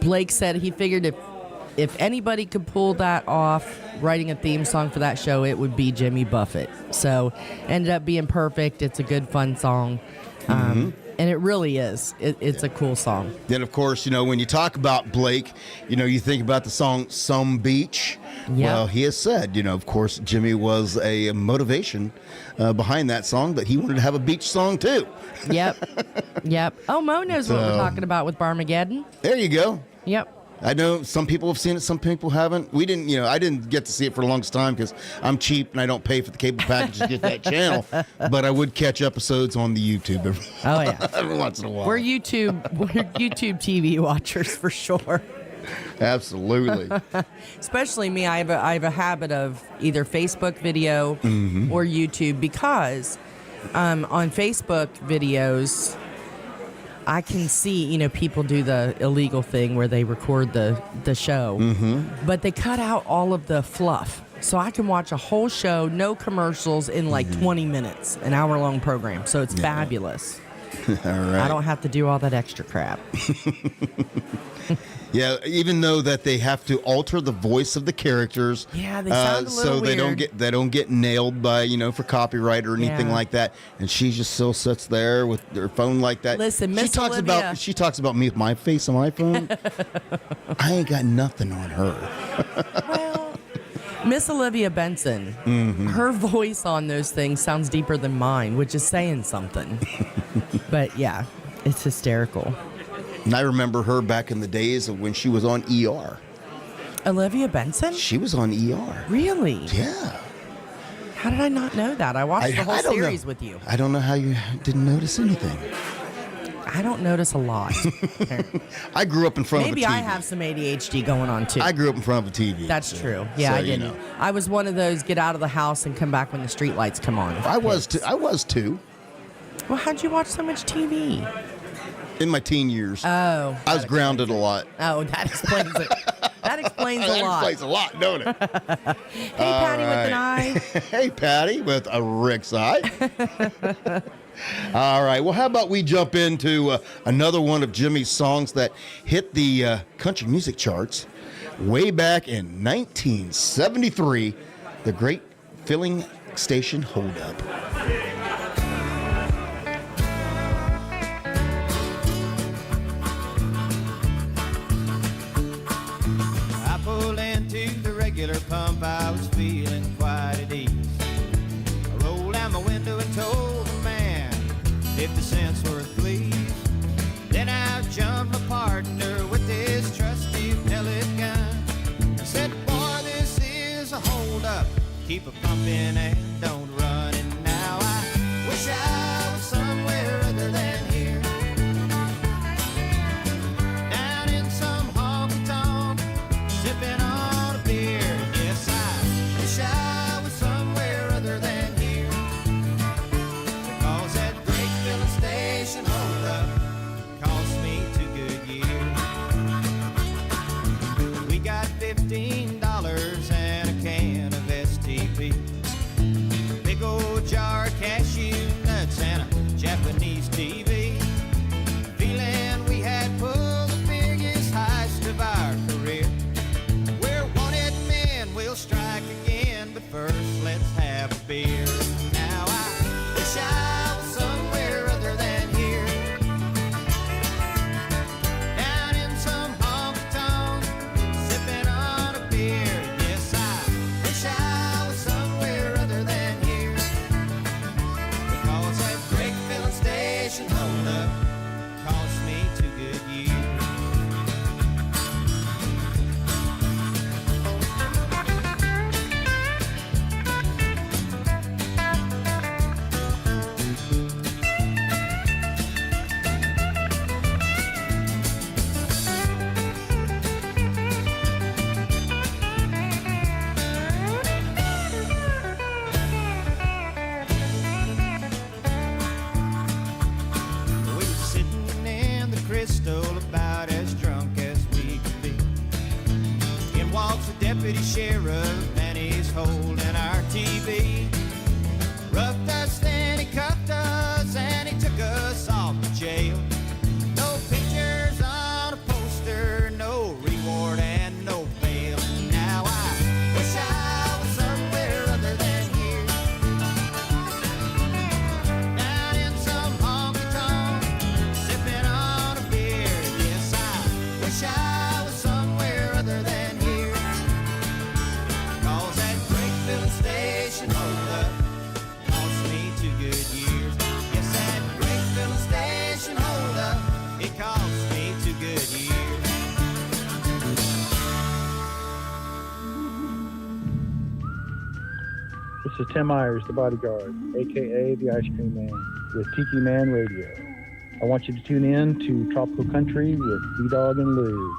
Blake said he figured if anybody could pull that off, writing a theme song for that show, it would be Jimmy Buffett. So ended up being perfect. It's a good, fun song. And it really is. It's a cool song. Then, of course, when you talk about Blake, you think about the song Some Beach. Yep. Well, he has said, of course, Jimmy was a motivation behind that song, but he wanted to have a beach song too. Yep. Oh, Mo knows what we're talking about with Barmageddon. There you go. Yep. I know some people have seen it, some people haven't. We didn't, I didn't get to see it for the longest time because I'm cheap and I don't pay for the cable package to get that channel. But I would catch episodes on the YouTube every once in a while. We're YouTube TV watchers for sure. Absolutely. Especially me, I have a habit of either Facebook video or YouTube because on Facebook videos, I can see, people do the illegal thing where they record the show, but they cut out all of the fluff. So I can watch a whole show, no commercials, in like 20 minutes, an hour-long program. So it's fabulous. All right. I don't have to do all that extra crap. Yeah, even though that they have to alter the voice of the characters, Yeah, they sound a little so weird. they don't get nailed by for copyright or anything like that. And she just still sits there with her phone like that. Listen, she Miss talks Olivia. she talks about me with my face on my phone. I ain't got nothing on her. Well, Miss Olivia Benson, her voice on those things sounds deeper than mine, which is saying something. But yeah, it's hysterical. And I remember her back in the days of when she was on ER. Olivia Benson? She was on ER. Really? Yeah. How did I not know that? I watched the whole I don't know. series with you. I don't know how you didn't notice anything. I don't notice a lot. I grew up in front Maybe of a TV. I have some ADHD going on too. I grew up in front of a TV. That's true. Yeah, So, I didn't. I was one of those get out of the house and come back when the street lights come on. I was too. Well, how'd you watch so much TV? In my teen years. Oh. I was grounded a lot. Oh, that explains it. That explains a That lot. explains a lot, don't it? Hey, Patty with an eye. Hey, Patty with a Rick's eye. All right. Well, how about we jump into another one of Jimmy's songs that hit the country music charts way back in 1973, the great filling station holdup. I pulled into the regular pump, I was feeling quite at ease. I rolled down my window and told the man 50 cents worth, please. Then out jumped my partner with his trusty pellet gun. I said, boy, this is a holdup. Keep a pumping and don't run. And now I wish I was somewhere other than here. Down in some honky-tonk, sipping on a beer. Yes, I wish I was somewhere other than here. Because that great filling station holdup cost me 2 good years. We got $15 and a can of STP, a big old jar of cashew nuts and a Japanese TV. Feeling we had pulled the biggest heist of our career. We're wanted men, we'll strike again, but first let's have a beer. Now I wish I was somewhere other than here. Down in some honky-tonk, sipping on a beer. Yes, I wish I was somewhere other than here. Because that great filling station holdup cost me 2 good years. We were sitting in the crystal about as drunk as we could be. In walks the deputy sheriff and he's holding our TV. Roughed us, then he cuffed us and he took us off to jail. No pictures on a poster, no reward and no bail. This is Tim Myers, the bodyguard, a.k.a. the Ice Cream Man, with Tiki Man Radio. I want you to tune in to Tropical Country with B-Dawg and Lou,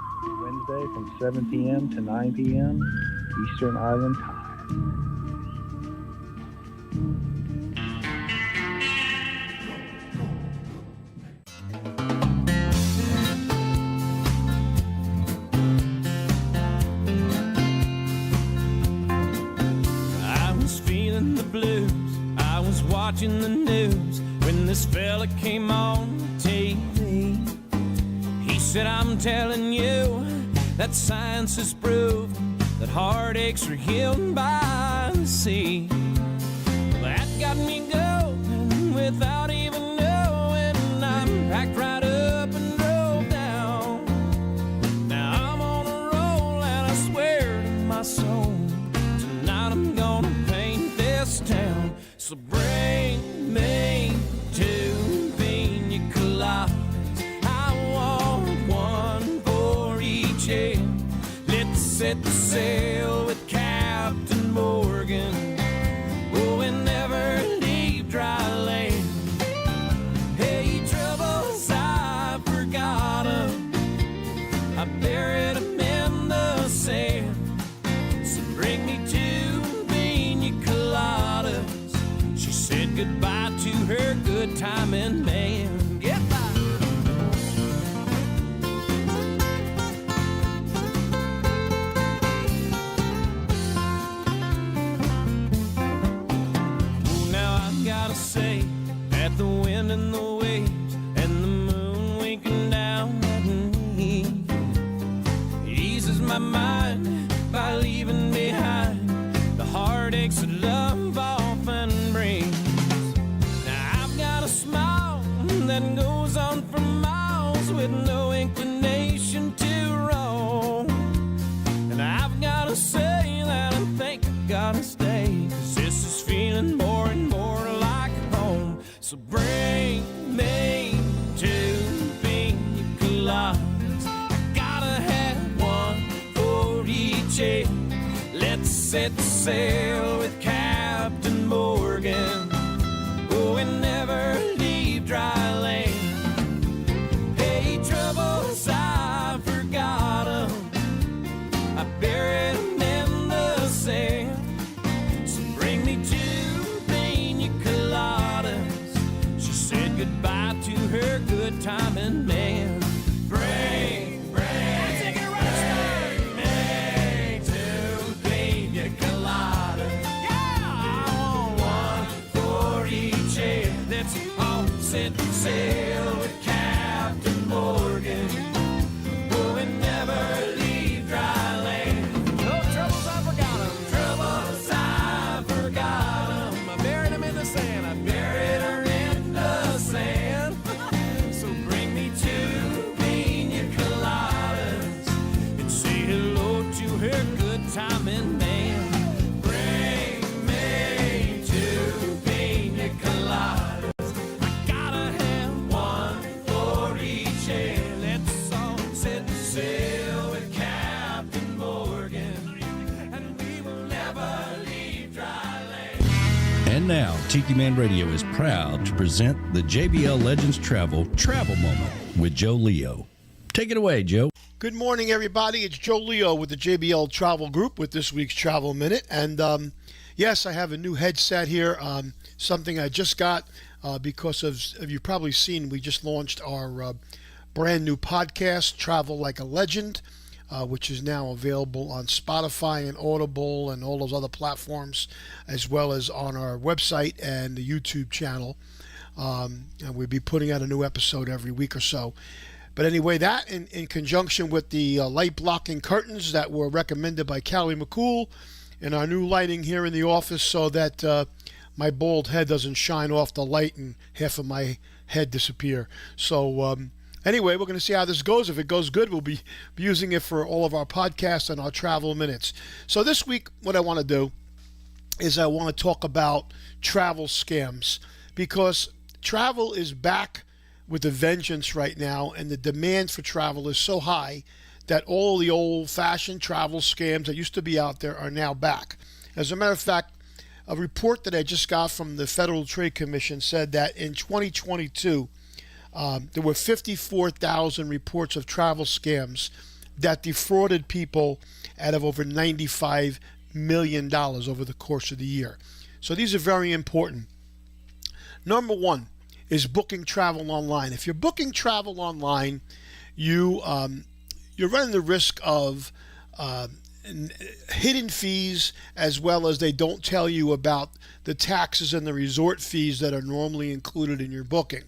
Wednesday from 7 p.m. to 9 p.m. Eastern Island Time. The blues. I was watching the news when this fella came on TV. He said, I'm telling you that science has proven that heartaches are healed by the sea. That got me going without even knowing. I packed right up and drove down. Now I'm on a roll and I swear to my soul, tonight I'm gonna paint this town. So bring me two pina coladas. I want one for each head. Let's set the sail with Captain Morgan. Oh, and never leave dry land. Hey, troubles, I forgot 'em. I buried 'em in the sand. So bring me two pina coladas. She said goodbye to her good timing man. Goodbye. Gotta say that the wind and the waves and the moon winking down at me eases my mind by leaving behind the heartaches that love often brings. Now I've got a smile that goes on for miles with no inclination to roam. And I've gotta say that I think I gotta stay, 'cause this is feeling more and more like home. So bring me two pina coladas. I gotta have one for each head. Let's set sail with Captain Morgan. Oh, and never leave dry land. Hey, troubles, I forgot 'em. I buried 'em in the sand. So bring me two pina coladas. She said goodbye to her good timing man. Bring me two pina coladas. Yeah, I want one for each head. Let's all set sail with Captain Morgan. Oh, and never leave dry land. No troubles, I forgot 'em. Troubles, I forgot 'em. I buried 'em in the sand. I buried her in the sand. So bring me two pina coladas and say hello to her good timing man. Bring me two pina coladas. I gotta have one for each head. Let's all set sail with Captain Morgan, and we will never leave dry land. And now, Tiki Man Radio is proud to present the JBL Legends Travel Moment with Joe Leo. Take it away, Joe. Good morning, everybody. It's Joe Leo with the JBL Travel Group with this week's Travel Minute. And yes, I have a new headset here, something I just got because of you've probably seen, we just launched our brand new podcast, Travel Like a Legend, which is now available on Spotify and Audible and all those other platforms, as well as on our website and the YouTube channel. And we'll be putting out a new episode every week or so. But anyway, that in conjunction with the light blocking curtains that were recommended by Callie McCool, and our new lighting here in the office so that my bald head doesn't shine off the light and half of my head disappear. So anyway, we're going to see how this goes. If it goes good, we'll be using it for all of our podcasts and our travel minutes. So this week, what I want to do is I want to talk about travel scams, because travel is back with a vengeance right now, and the demand for travel is so high that all the old-fashioned travel scams that used to be out there are now back. As a matter of fact, a report that I just got from the Federal Trade Commission said that in 2022, there were 54,000 reports of travel scams that defrauded people out of over $95 million over the course of the year. So these are very important. Number one is booking travel online. If you're booking travel online, you're running the risk of hidden fees, as well as they don't tell you about the taxes and the resort fees that are normally included in your booking.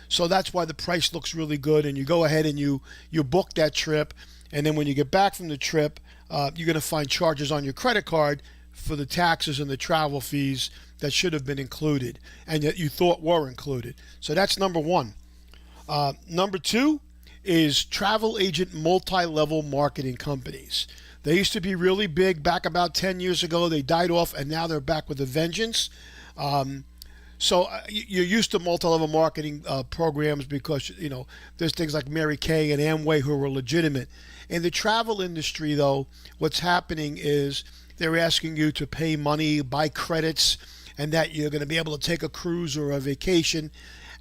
So that's why the price looks really good, and you go ahead and you book that trip, and then when you get back from the trip, you're going to find charges on your credit card for the taxes and the travel fees that should have been included and that you thought were included. So that's number one. Number two is travel agent multi-level marketing companies. They used to be really big back about 10 years ago. They died off, and now they're back with a vengeance. So you're used to multi-level marketing programs because, you know, there's things like Mary Kay and Amway who are legitimate. In the travel industry, though, what's happening is they're asking you to pay money, buy credits, and that you're going to be able to take a cruise or a vacation.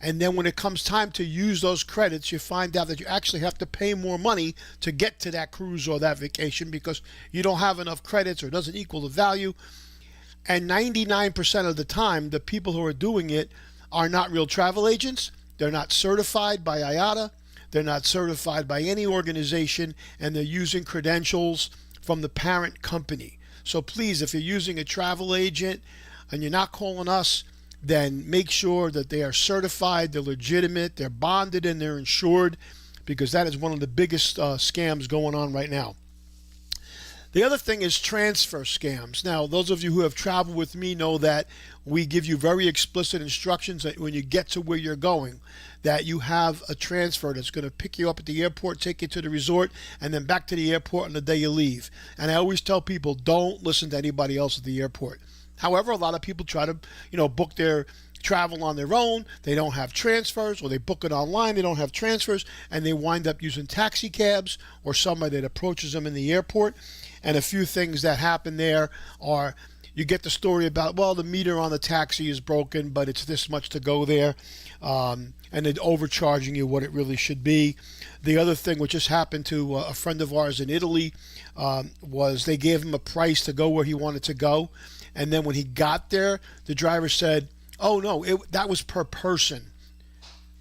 And then when it comes time to use those credits, you find out that you actually have to pay more money to get to that cruise or that vacation because you don't have enough credits or it doesn't equal the value. And 99% of the time, the people who are doing it are not real travel agents. They're not certified by IATA. They're not certified by any organization, and they're using credentials from the parent company. So please, if you're using a travel agent and you're not calling us, then make sure that they are certified, they're legitimate, they're bonded, and they're insured, because that is one of the biggest scams going on right now. The other thing is transfer scams. Now, those of you who have traveled with me know that we give you very explicit instructions that when you get to where you're going, that you have a transfer that's going to pick you up at the airport, take you to the resort, and then back to the airport on the day you leave. And I always tell people, don't listen to anybody else at the airport. However, a lot of people try to, book their travel on their own. They don't have transfers, or they book it online. They don't have transfers, and they wind up using taxi cabs or somebody that approaches them in the airport. And a few things that happen there are, you get the story about, well, the meter on the taxi is broken, but it's this much to go there, and they're overcharging you what it really should be. The other thing, which just happened to a friend of ours in Italy, was they gave him a price to go where he wanted to go, and then when he got there, the driver said, oh no, that was per person.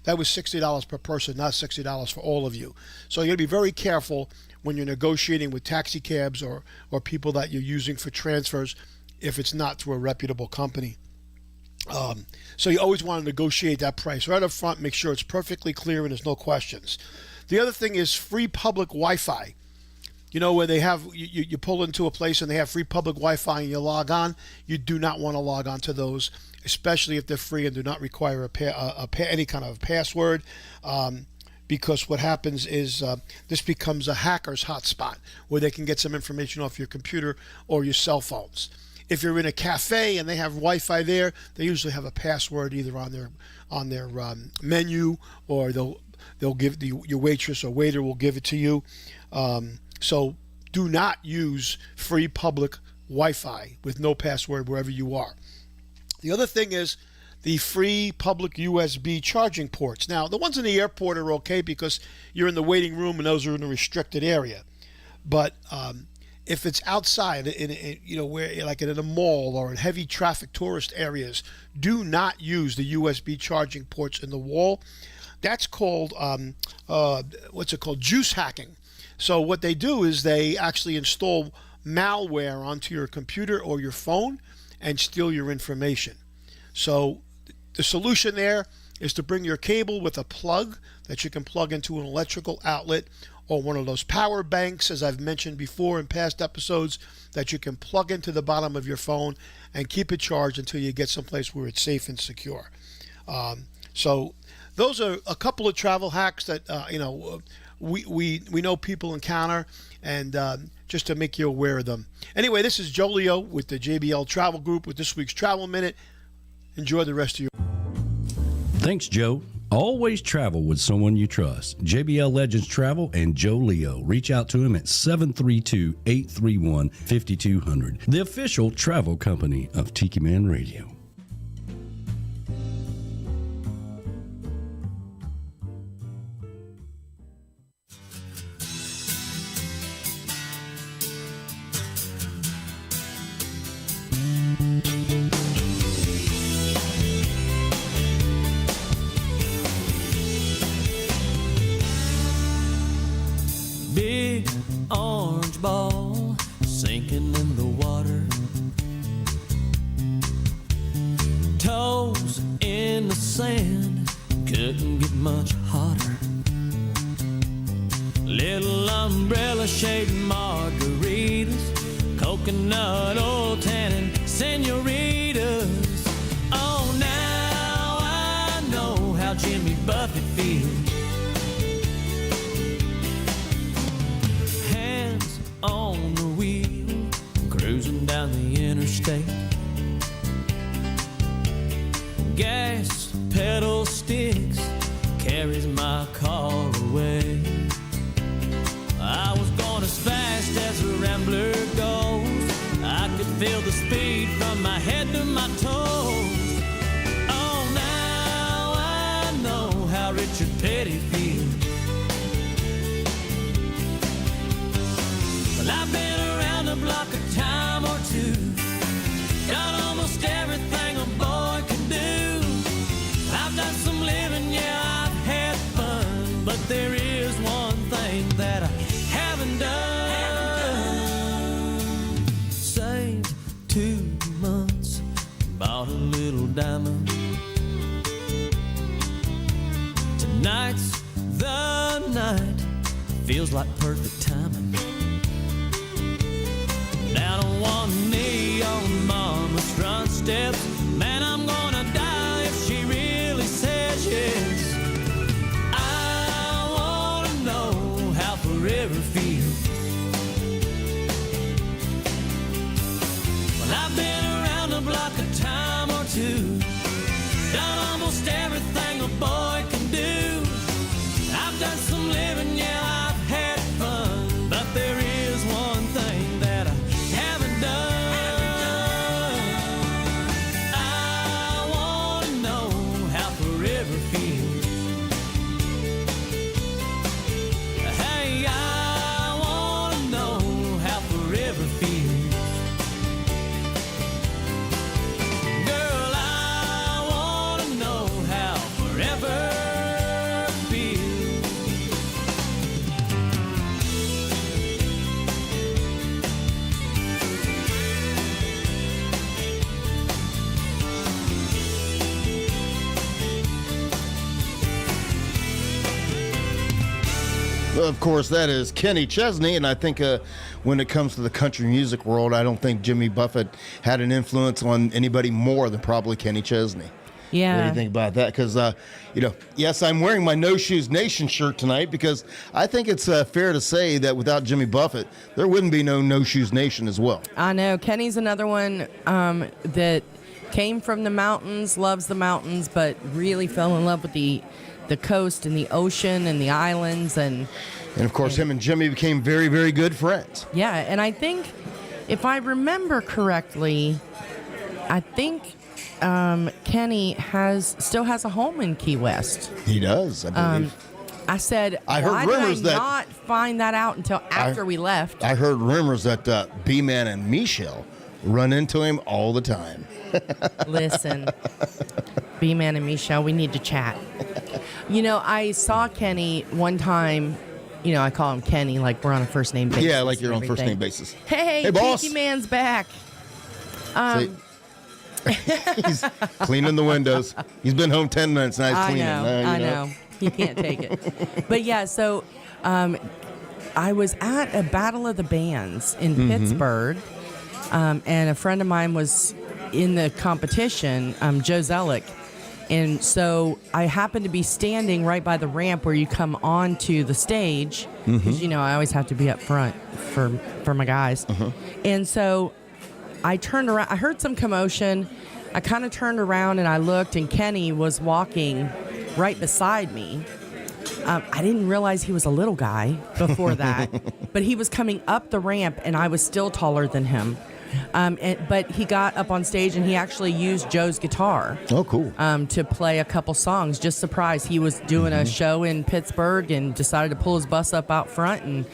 That was $60 per person, not $60 for all of you. So you got to be very careful when you're negotiating with taxi cabs or people that you're using for transfers, if it's not through a reputable company. So you always want to negotiate that price right up front, make sure it's perfectly clear and there's no questions. The other thing is free public Wi-Fi. Where they have, you pull into a place and they have free public Wi-Fi and you log on. You do not want to log on to those, especially if they're free and do not require any kind of password, because what happens is this becomes a hacker's hotspot where they can get some information off your computer or your cell phones. If you're in a cafe and they have Wi-Fi there, they usually have a password either on their menu, or they'll give your waitress or waiter will give it to you. So do not use free public Wi-Fi with no password wherever you are. The other thing is the free public USB charging ports. Now, the ones in the airport are okay because you're in the waiting room and those are in a restricted area. But if it's outside, where like in a mall or in heavy traffic tourist areas, do not use the USB charging ports in the wall. That's called juice hacking. So what they do is they actually install malware onto your computer or your phone and steal your information. So the solution there is to bring your cable with a plug that you can plug into an electrical outlet or one of those power banks, as I've mentioned before in past episodes, that you can plug into the bottom of your phone and keep it charged until you get someplace where it's safe and secure. So those are a couple of travel hacks that we know people encounter, and just to make you aware of them. Anyway, this is Joe Leo with the JBL Travel Group with this week's Travel Minute. Enjoy the rest of your... Thanks, Joe. Always travel with someone you trust. JBL Legends Travel and Joe Leo. Reach out to him at 732-831-5200. The official travel company of Tiki Man Radio. Big orange ball sinking in the water, toes in the sand, couldn't get much hotter. Little umbrella shaped margaritas, coconut oil tannin senoritas. Oh, now I know how Jimmy Buffett feels. Hands on the wheel, cruising down the interstate. Gas pedal sticks, carries my car away. I was going as fast as a rambler goes. I could feel the speed from my head to my toes. Oh, now I know how Richard Petty feels. Well, I've been around the block a time or two, done almost everything a boy can do. I've done some living, yeah, I've had fun, but there is one thing that I haven't done. Saved 2 months, bought a little diamond. Tonight's the night, feels like perfect timing. Down on one knee on mama's front steps, man, I'm gonna die if she really says yes. I wanna know how forever feels. Well, I've been around the block a time or two, done almost everything a boy can do. I've done some living, yeah, I've had fun, but there is one thing that I haven't done. I wanna know how forever feels. Hey, I wanna know how forever feels. Girl, I wanna know how forever feels. Of course, that is Kenny Chesney, and I think when it comes to the country music world, I don't think Jimmy Buffett had an influence on anybody more than probably Kenny Chesney. Yeah. What do you think about that? Because, yes, I'm wearing my No Shoes Nation shirt tonight because I think it's fair to say that without Jimmy Buffett, there wouldn't be no Shoes Nation as well. I know. Kenny's another one that came from the mountains, loves the mountains, but really fell in love with the coast and the ocean and the islands. And of course, him and Jimmy became very, very good friends. Yeah, and I think, if I remember correctly, I think Kenny still has a home in Key West. He does, I believe. I said, I heard why rumors did I that- not find that out until after we left? I heard rumors that B-Man and Michelle run into him all the time. Listen, B-Man and Michelle, we need to chat. I saw Kenny one time. I call him Kenny, like we're on a first name basis. Yeah, like you're on and first name everything. basis. Hey, boss. Tiki Man's back. He's cleaning the windows. He's been home 10 minutes now. He's cleaning. I know. He can't take it. But yeah, so I was at a Battle of the Bands in Pittsburgh, and a friend of mine was in the competition, Joe Zellick. And so I happened to be standing right by the ramp where you come onto the stage, because, I always have to be up front for my guys. And so I turned around. I heard some commotion. I kind of turned around and I looked, and Kenny was walking right beside me. I didn't realize he was a little guy before that, but he was coming up the ramp, and I was still taller than him. But he got up on stage, and he actually used Joe's guitar. Oh, cool. To play a couple songs. Just surprised. He was doing a show in Pittsburgh and decided to pull his bus up out front and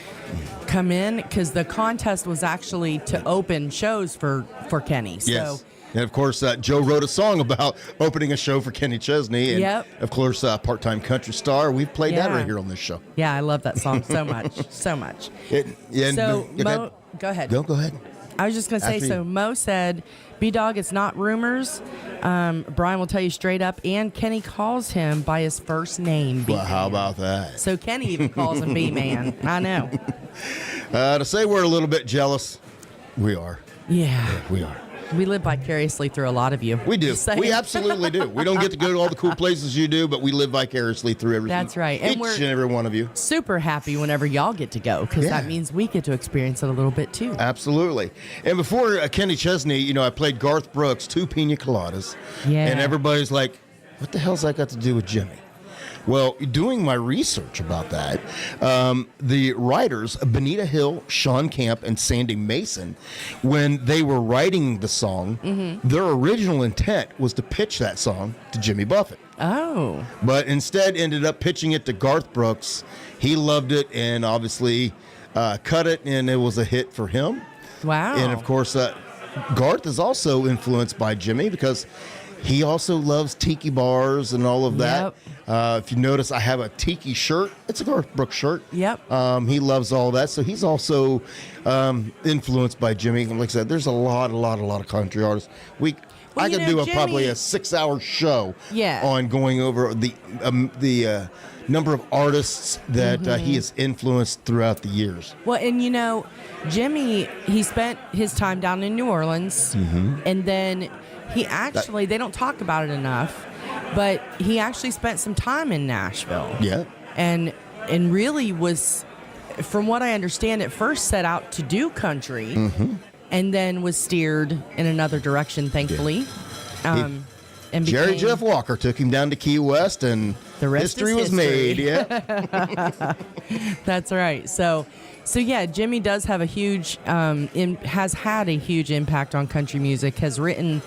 come in, because the contest was actually to open shows for Kenny. So, yes. And, of course, Joe wrote a song about opening a show for Kenny Chesney. And, of course, part-time country star. We've played that right here on this show. Yeah, I love that song so much. So much. Go ahead. Go ahead. I was just going to say, so Mo said, B-Dawg, it's not rumors. Brian will tell you straight up, and Kenny calls him by his first name, B-Man. Well, how about that? So Kenny even calls him B-Man. I know. To say we're a little bit jealous, we are. Yeah. We are. We live vicariously through a lot of you. We do. We absolutely do. We don't get to go to all the cool places you do, but we live vicariously through everything. That's right. And each and every one of you. Super happy whenever y'all get to go, because that means we get to experience it a little bit too. Absolutely. And before Kenny Chesney, I played Garth Brooks, 2 Pina Coladas. Yeah. And everybody's like, what the hell's that got to do with Jimmy? Well, doing my research about that, the writers, Benita Hill, Sean Camp, and Sandy Mason, when they were writing the song, their original intent was to pitch that song to Jimmy Buffett. Oh. But instead ended up pitching it to Garth Brooks. He loved it and obviously cut it, and it was a hit for him. Wow. And, of course, Garth is also influenced by Jimmy because he also loves tiki bars and all of that. If you notice, I have a tiki shirt. It's a Garth Brooks shirt. Yep. He loves all that. So he's also influenced by Jimmy. And like I said, there's a lot of country artists. I could do probably a 6-hour show on going over the number of artists that he has influenced throughout the years. Well, and Jimmy, he spent his time down in New Orleans, and then he actually, they don't talk about it enough, but he actually spent some time in Nashville. Yeah. And really was, from what I understand, at first set out to do country, and then was steered in another direction, thankfully. And Jerry Jeff Walker took him down to Key West, and the rest history was made. Yeah. That's right. So yeah, Jimmy does have a huge, has had a huge impact on country music, has written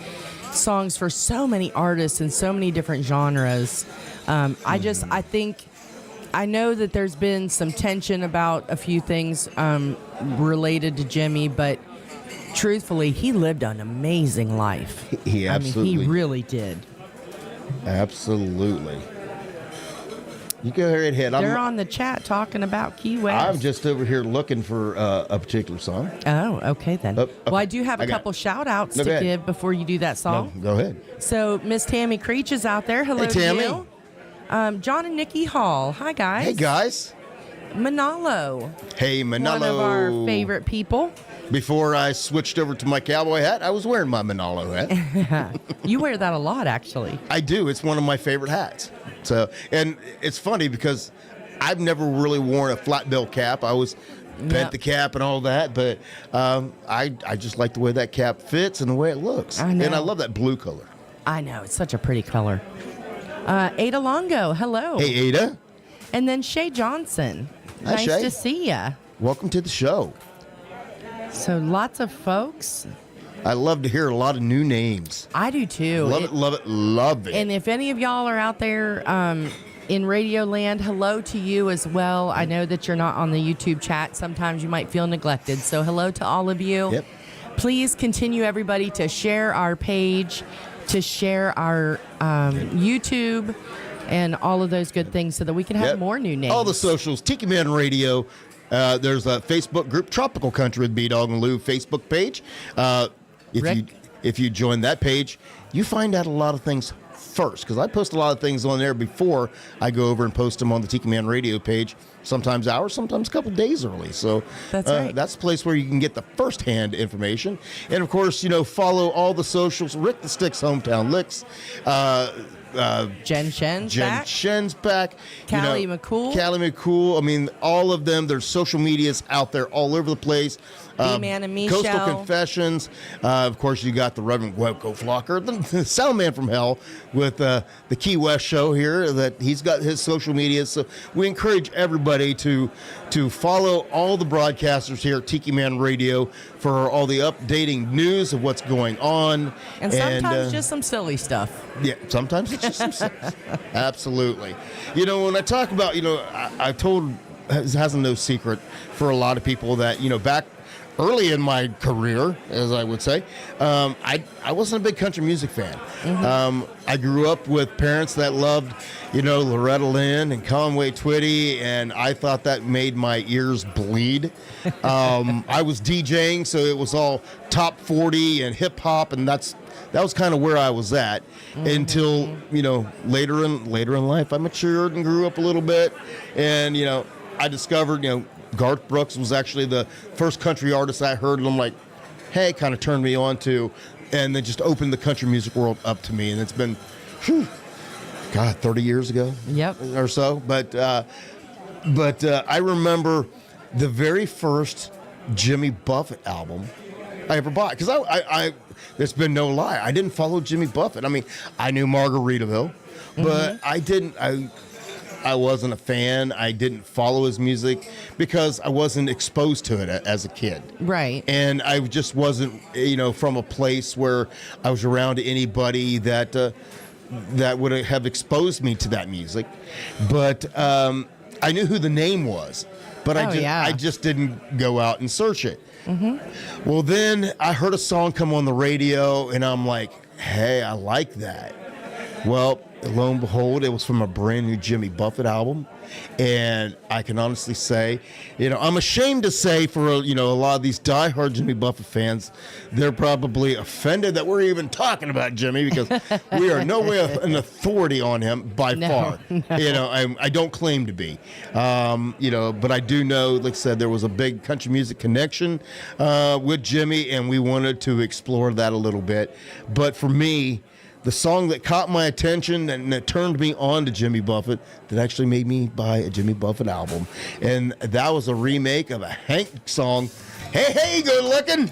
songs for so many artists in so many different genres. I know that there's been some tension about a few things related to Jimmy, but truthfully, he lived an amazing life. He absolutely. He really did. Absolutely. You go ahead. They're on the chat talking about Key West. I'm just over here looking for a particular song. Oh, okay then. Okay. Well, I do have a couple shout-outs to give before you do that song. No, go ahead. So, Miss Tammy Creech is out there. Hello, hey, Tammy. To you. John and Nikki Hall. Hi, guys. Hey, guys. Manalo. Hey, Manalo. One of our favorite people. Before I switched over to my cowboy hat, I was wearing my Manalo hat. You wear that a lot, actually. I do. It's one of my favorite hats. So, and it's funny because I've never really worn a flat bill cap. I always bent the cap and all that, but I just like the way that cap fits and the way it looks. I know. And I love that blue color. I know. It's such a pretty color. Ada Longo, hello. Hey, Ada. And then Shay Johnson. Hi, nice Shay. to see ya. Welcome to the show. So lots of folks. I love to hear a lot of new names. I do too. Love it. And if any of y'all are out there in Radio Land, hello to you as well. I know that you're not on the YouTube chat. Sometimes you might feel neglected. So hello to all of you. Yep. Please continue, everybody, to share our page, to share our YouTube, and all of those good things so that we can have more new names. All the socials, Tiki Man Radio. There's a Facebook group, Tropical Country with B-Dawg and Lou Facebook page. If you join that page, you find out a lot of things first, because I post a lot of things on there before I go over and post them on the Tiki Man Radio page, sometimes hours, sometimes a couple days early. So that's right. That's a place where you can get the first-hand information. And, of course, follow all the socials, Rick the Sticks Hometown Licks, Jen Shen's Jen back. Shen's back. Callie McCool. Callie McCool. I mean, all of them. There's social medias out there all over the place. B-Man and Michelle. Coastal Confessions. Of course, you got the Reverend Webco Flocker, the Sound Man from Hell, with the Key West show here. That he's got his social media. So we encourage everybody to follow all the broadcasters here at Tiki Man Radio for all the updating news of what's going on. And sometimes just some silly stuff. Yeah, sometimes it's just some sense. Absolutely. When I talk about, I told, it hasn't no secret for a lot of people that, back early in my career, as I would say, I wasn't a big country music fan. I grew up with parents that loved, Loretta Lynn and Conway Twitty, and I thought that made my ears bleed. I was DJing, so it was all top 40 and hip hop, and that was kind of where I was at until, later in life, I matured and grew up a little bit, and, I discovered, Garth Brooks was actually the first country artist I heard, and I'm like, hey, kind of turned me on to, and then just opened the country music world up to me, and it's been, 30 years ago, or so. But I remember the very first Jimmy Buffett album I ever bought, because I there's been no lie, I didn't follow Jimmy Buffett. I mean, I knew Margaritaville, but I wasn't a fan. I didn't follow his music because I wasn't exposed to it as a kid. Right. And I just wasn't, from a place where I was around anybody that would have exposed me to that music. But I knew who the name was, but I just didn't go out and search it. Well, then I heard a song come on the radio, and I'm like, hey, I like that. Well, lo and behold, it was from a brand new Jimmy Buffett album. And I can honestly say, I'm ashamed to say for, a lot of these diehard Jimmy Buffett fans, they're probably offended that we're even talking about Jimmy, because we are no way an authority on him by far. No. I don't claim to be, but I do know, like I said, there was a big country music connection with Jimmy, and we wanted to explore that a little bit. But for me, the song that caught my attention and that turned me on to Jimmy Buffett, that actually made me buy a Jimmy Buffett album, and that was a remake of a Hank song, Hey, Hey, Good Looking.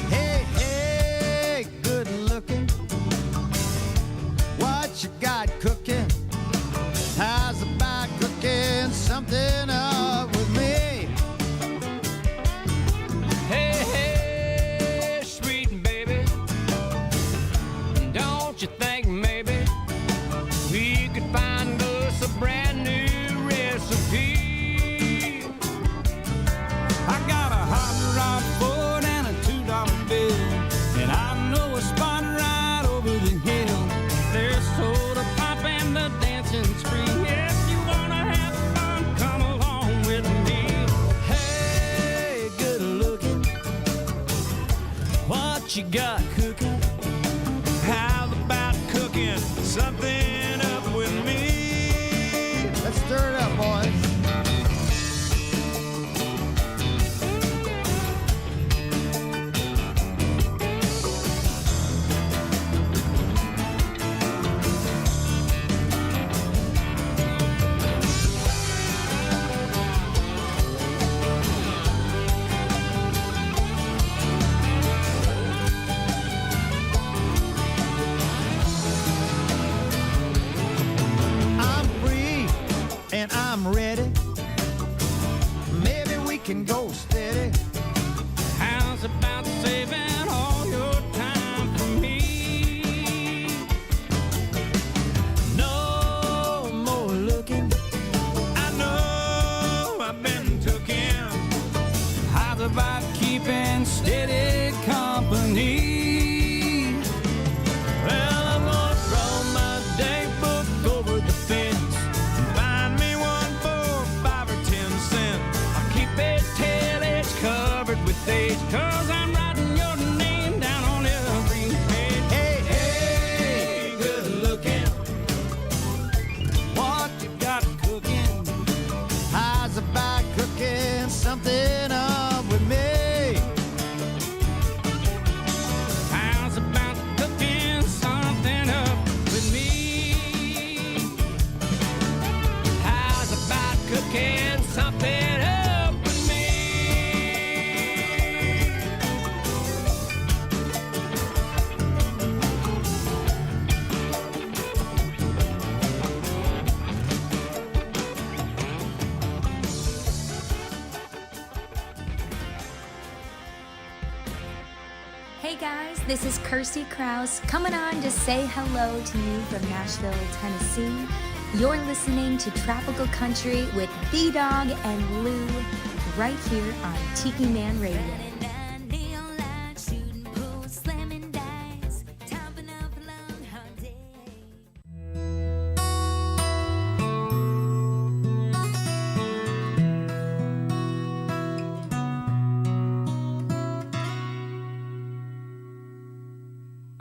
Hey, hey, good looking. What you got cooking? How's about cooking something up with me? Hey, hey, sweet baby, don't you think maybe we could find us a brand new recipe? I got a hot rod Ford and a $2 bill, and I know a spot right over the hill. There's soda pop and the dancing spree. If you wanna have fun, come along with me. Hey, good looking, what you got cooking? How about cooking something up with me? Let's stir it up, boys. I'm free and I'm ready. Maybe we can go steady. How's about saving all your time for me? No more looking, I know I've been tooken. How's about keeping steady company? Well, I'm gonna throw my day book over the fence and find me one for 5 or 10 cents. I'll keep it till it's covered with age, 'cause I'm writing your name down on every page. Hey, hey, good looking, what you got cooking? guys, this is Kirsty Krause coming on to say hello to you from Nashville, Tennessee. You're listening to Tropical Country with B-Dawg and Lou right here on Tiki Man Radio.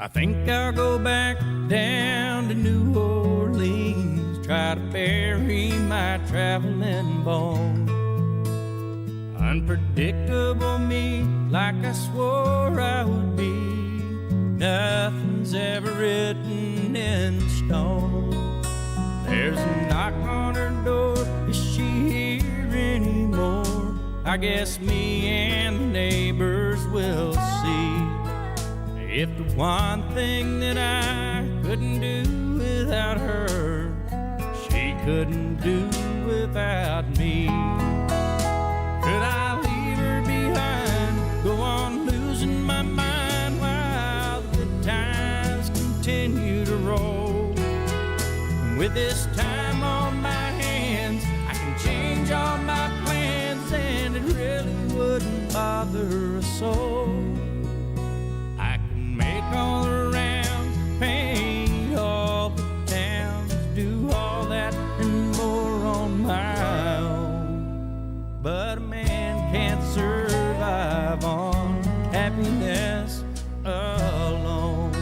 I think I'll go back down to New Orleans, try to bury my traveling bone. Unpredictable me, like I swore I would be. Nothing's ever written in stone. There's a knock on her door, is she here anymore? I guess me and the neighbors will see. If the one thing that I couldn't do without her, she couldn't do without me. Could I leave her behind, go on losing my mind while the good times continue to roll? And with this time on my hands, I can change all my plans, and it really wouldn't bother a soul. All around, paint all the towns, do all that and more on my own. But a man can't survive on happiness alone.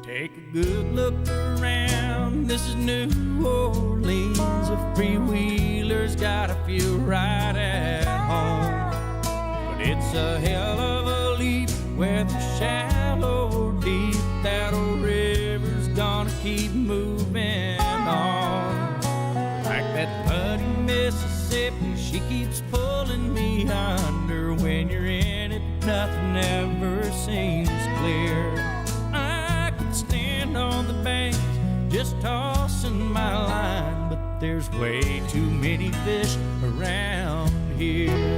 Take a good look around, this is New Orleans, a freewheeler's gotta feel right at home. But it's a hell of a leap, whether shallow or deep, that old river's gonna keep moving on. Like that muddy Mississippi, she keeps pulling me under. When you're in it, nothing ever seems clear. I could stand on the banks, just tossing my line, but there's way too many fish around here.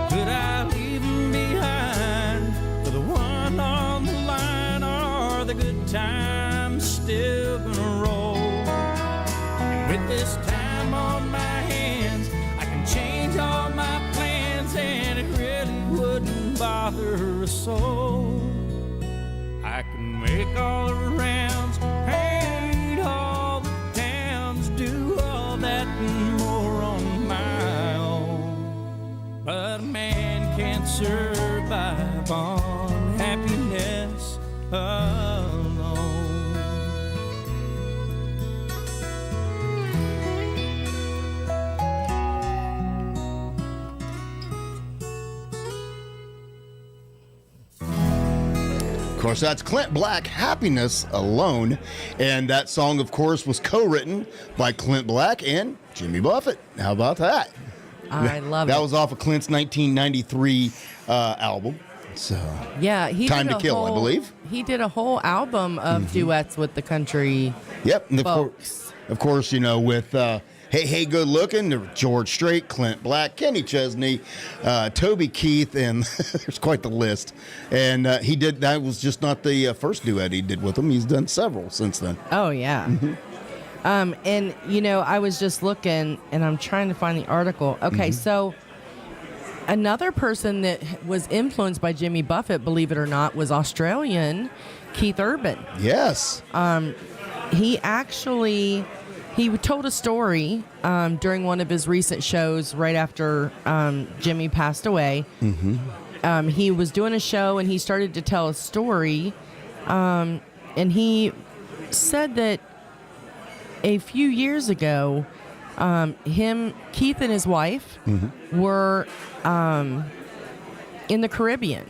Could I leave them behind for the one on the line? Are the good times still gonna roll? And with this time on my hands, I can change all my plans, and it really wouldn't bother a soul. I can make all the rounds, paint all the towns, do all that and more on my own. But a man can't survive on happiness alone. Of course, that's Clint Black, Happiness Alone. And that song, of course, was co-written by Clint Black and Jimmy Buffett. How about that? I love it. That was off of Clint's 1993 album. So yeah, he Time did to a Kill, whole, I believe. He did a whole album of duets with the country Yep. And folks. of course, you know, with Hey Good Looking, there were George Strait, Clint Black, Kenny Chesney, Toby Keith, and there's quite the list. And that was just not the first duet he did with him. He's done several since then. Oh, yeah. And, you know, I was just looking, and I'm trying to find the article. Okay, so another person that was influenced by Jimmy Buffett, believe it or not, was Australian Keith Urban. Yes. He told a story during one of his recent shows right after Jimmy passed away. He was doing a show, and he started to tell a story, and he said that a few years ago, Keith and his wife were in the Caribbean,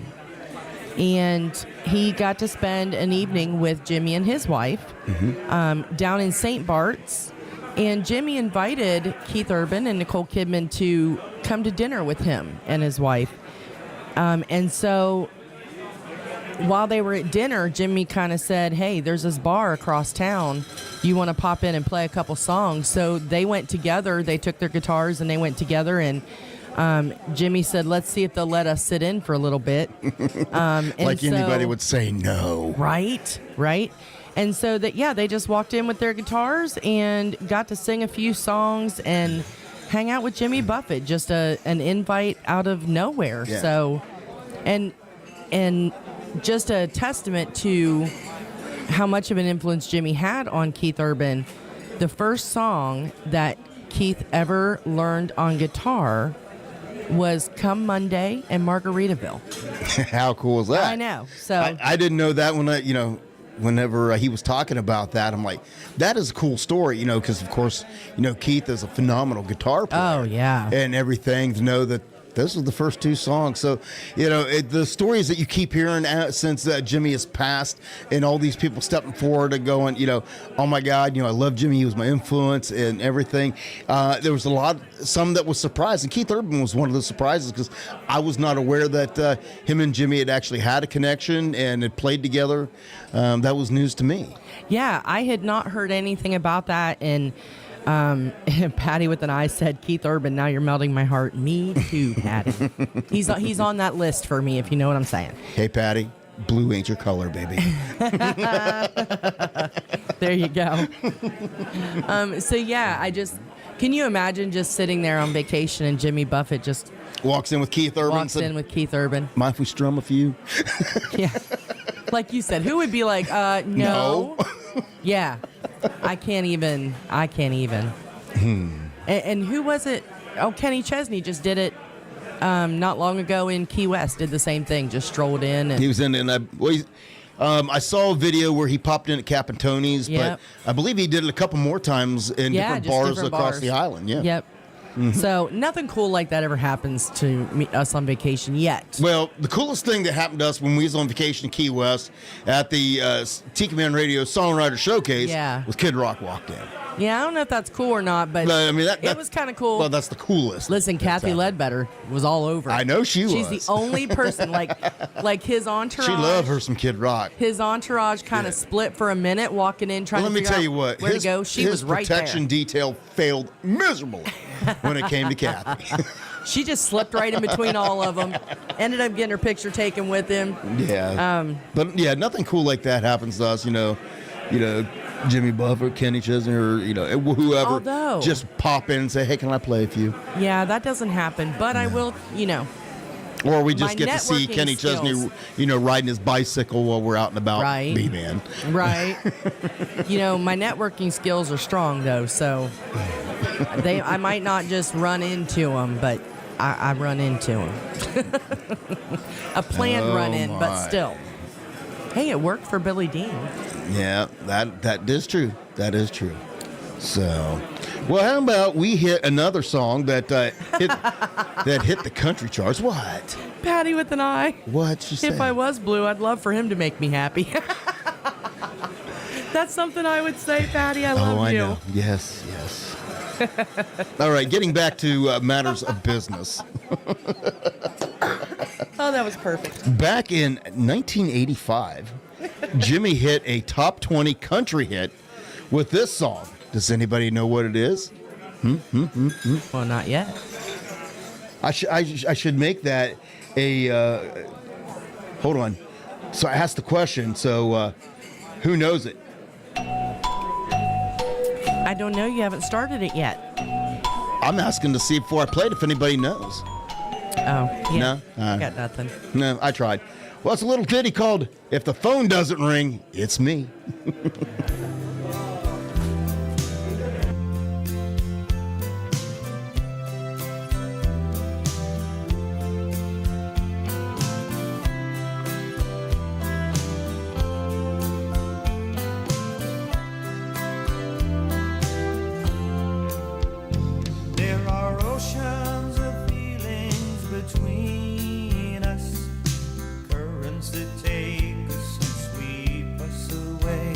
and he got to spend an evening with Jimmy and his wife down in St. Bart's. And Jimmy invited Keith Urban and Nicole Kidman to come to dinner with him and his wife. And so while they were at dinner, Jimmy kind of said, hey, there's this bar across town. You want to pop in and play a couple songs? So they went together. They took their guitars and they went together. And Jimmy said, let's see if they'll let us sit in for a little bit. Like anybody would say no. Right. And so they just walked in with their guitars and got to sing a few songs and hang out with Jimmy Buffett. Just an invite out of nowhere. Yeah. So, and just a testament to how much of an influence Jimmy had on Keith Urban. The first song that Keith ever learned on guitar was Come Monday in Margaritaville. How cool is that? I know. So I didn't know that whenever he was talking about that, I'm like, that is a cool story, because of course, Keith is a phenomenal guitar player. Oh, yeah. And everything, to know that this was the first two songs. So, the stories that you keep hearing since Jimmy has passed, and all these people stepping forward and going, oh my God, I love Jimmy. He was my influence and everything. There was some that was surprising. Keith Urban was one of the surprises because I was not aware that him and Jimmy had actually had a connection and had played together. That was news to me. Yeah, I had not heard anything about that. And Patty with an eye said, Keith Urban, now you're melting my heart. Me too, Patty. He's on that list for me, if you know what I'm saying. Hey, Patty, blue ain't your color, baby. There you go. Can you imagine just sitting there on vacation and Jimmy Buffett just walks in with Keith Urban. Mind if we strum a few? Yeah. Like you said, who would be like, no. Yeah. I can't even. And who was it? Oh, Kenny Chesney just did it not long ago in Key West. Did the same thing. Just strolled in. And he was in, and I saw a video where he popped in at Capantoni's, Yep. but I believe he did it a couple more times in different bars across the island. Yeah. Yep. Mm-hmm. So nothing cool like that ever happens to us on vacation yet. Well, the coolest thing that happened to us when we was on vacation in Key West at the Tiki Man Radio Songwriter Showcase was Kid Rock walked in. Yeah, I don't know if that's cool or not, but it was kind of cool. Well, that's the coolest. Listen, Kathy Ledbetter was all over. I know she was. She's the only person, like his entourage. She loved her some Kid Rock. His entourage kind of split for a minute, walking in, trying to figure out where to go. She was right there. His protection detail failed miserably when it came to Kathy. She just slipped right in between all of them. Ended up getting her picture taken with him. Yeah. But yeah, nothing cool like that happens to us, Jimmy Buffett, Kenny Chesney, or whoever, just pop in and say, "Hey, can I play a few?" Yeah, that doesn't happen, but I will, Or we just get to see Kenny Chesney, riding his bicycle while we're out and about. Right. B-Man. Right. My networking skills are strong though, so I might not just run into them, but I run into them. A planned run-in, but still. Hey, it worked for Billy Dean. Yeah, that is true. That is true. So, well, how about we hit another song that hit the country charts? What? Patty with an eye. What she said? If I was blue, I'd love for him to make me happy. That's something I would say, Patty. I love you. Know. Yes. All right, getting back to matters of business. Oh, that was perfect. Back in 1985, Jimmy hit a top 20 country hit with this song. Does anybody know what it is? Well, not yet. I should make that a... hold on. So I asked the question, so who knows it? I don't know. You haven't started it yet. I'm asking to see before I played if anybody knows. Oh, yeah. No? Got nothing. No, I tried. Well, it's a little ditty called If the Phone Doesn't Ring, It's Me. There are oceans of feelings between us, currents that take us and sweep us away.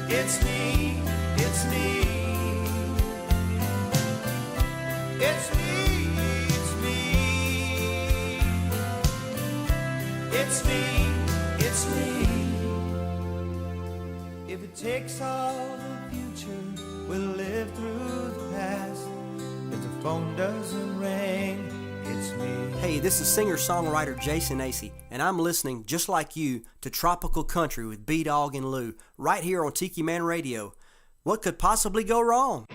It's me, it's me. It's me, it's me. It's me, it's me. If it takes all the future, we'll live through the past. If the phone doesn't ring, it's me. Hey, this is singer-songwriter Jason Acey, and I'm listening, just like you, to Tropical Country with B-Dawg and Lou, right here on Tiki Man Radio. What could possibly go wrong?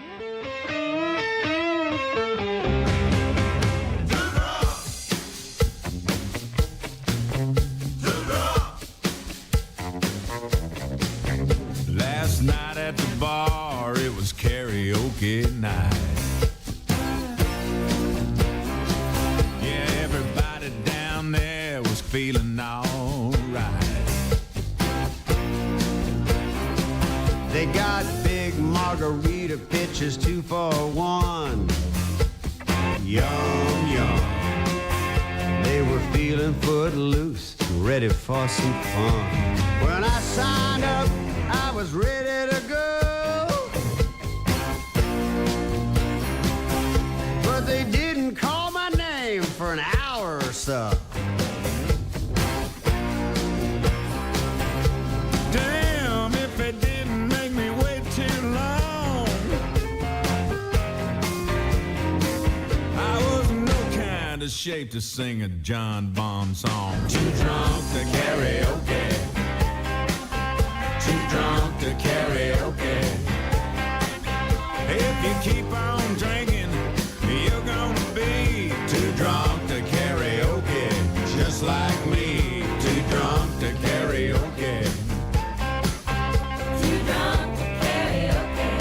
Last night at the bar, it was karaoke night. Yeah, everybody down there was feeling alright. They got big margarita pitchers, 2 for $1. Yum, yum. They were feeling footloose, ready for some fun. When I signed up, I was ready to go. But they didn't call my name for an hour or so. Damn, if it didn't make me wait too long. I was in no kind of shape to sing a John Bonham song. Too drunk to karaoke. Too drunk to karaoke. If you keep on drinking, you're gonna be too drunk to karaoke. Just like me, too drunk to karaoke. Too drunk to karaoke.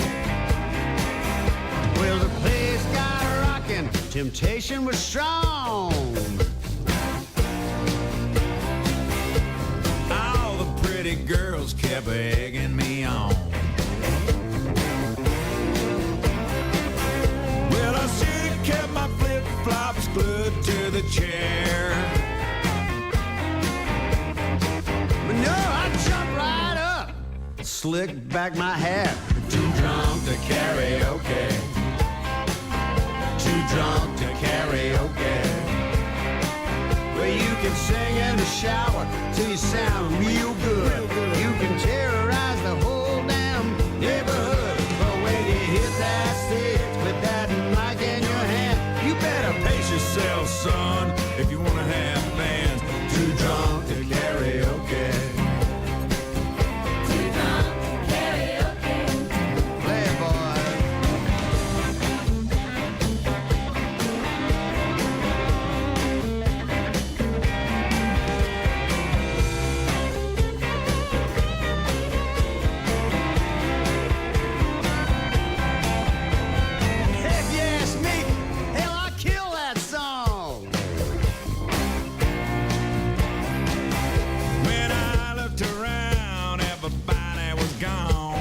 Well, the place got rockin', temptation was strong. All the pretty girls kept egging me on. Well, I should have kept my flip-flops glued to the chair. But no, I jumped right up, slicked back my hat. Too drunk to karaoke. Too drunk to karaoke. Well, you can sing in the shower till you sound real good. You can terrorize the whole damn neighborhood. But when you hit that stage with that mic in your hand, You better pace yourself, son, if you wanna have fans. Too drunk to karaoke. Too drunk to karaoke. playboy. If you ask me, hell, I kill that song. When I looked around, everybody was gone.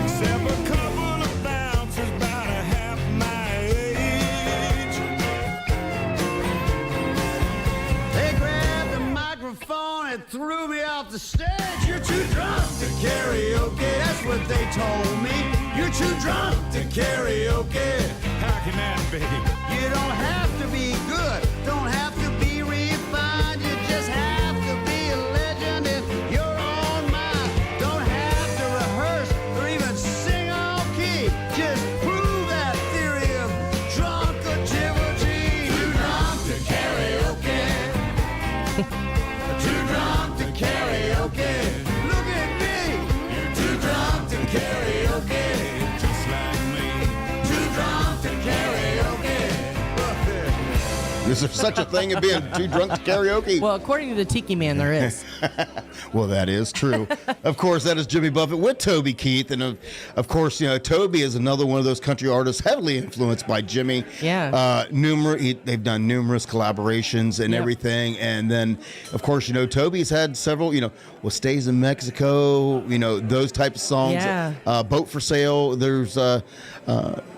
Except a couple of bouncers about a half my age. They grabbed the microphone and threw me off the stage. You're too drunk to karaoke. That's what they told me. You're too drunk to karaoke. How can that be? You don't have to be good, don't have to be refined. You just have to be a legend in your own mind. Don't have to rehearse or even sing on key. Just prove that theory of drunkativity. Too drunk to karaoke. Too drunk to karaoke. Look at me. You're too drunk to karaoke. Just like me. Too drunk to karaoke. Is there such a thing as being too drunk to karaoke? Well, according to the Tiki Man, there is. Well, that is true. Of course, that is Jimmy Buffett with Toby Keith. And of course, you know, Toby is another one of those country artists heavily influenced by Jimmy. Yeah. They've done numerous collaborations and Yep. everything. And then, of course, you know, Toby's had several, you know, Stays in Mexico, you know, those type of songs. Yeah. Boat for Sale. There's, you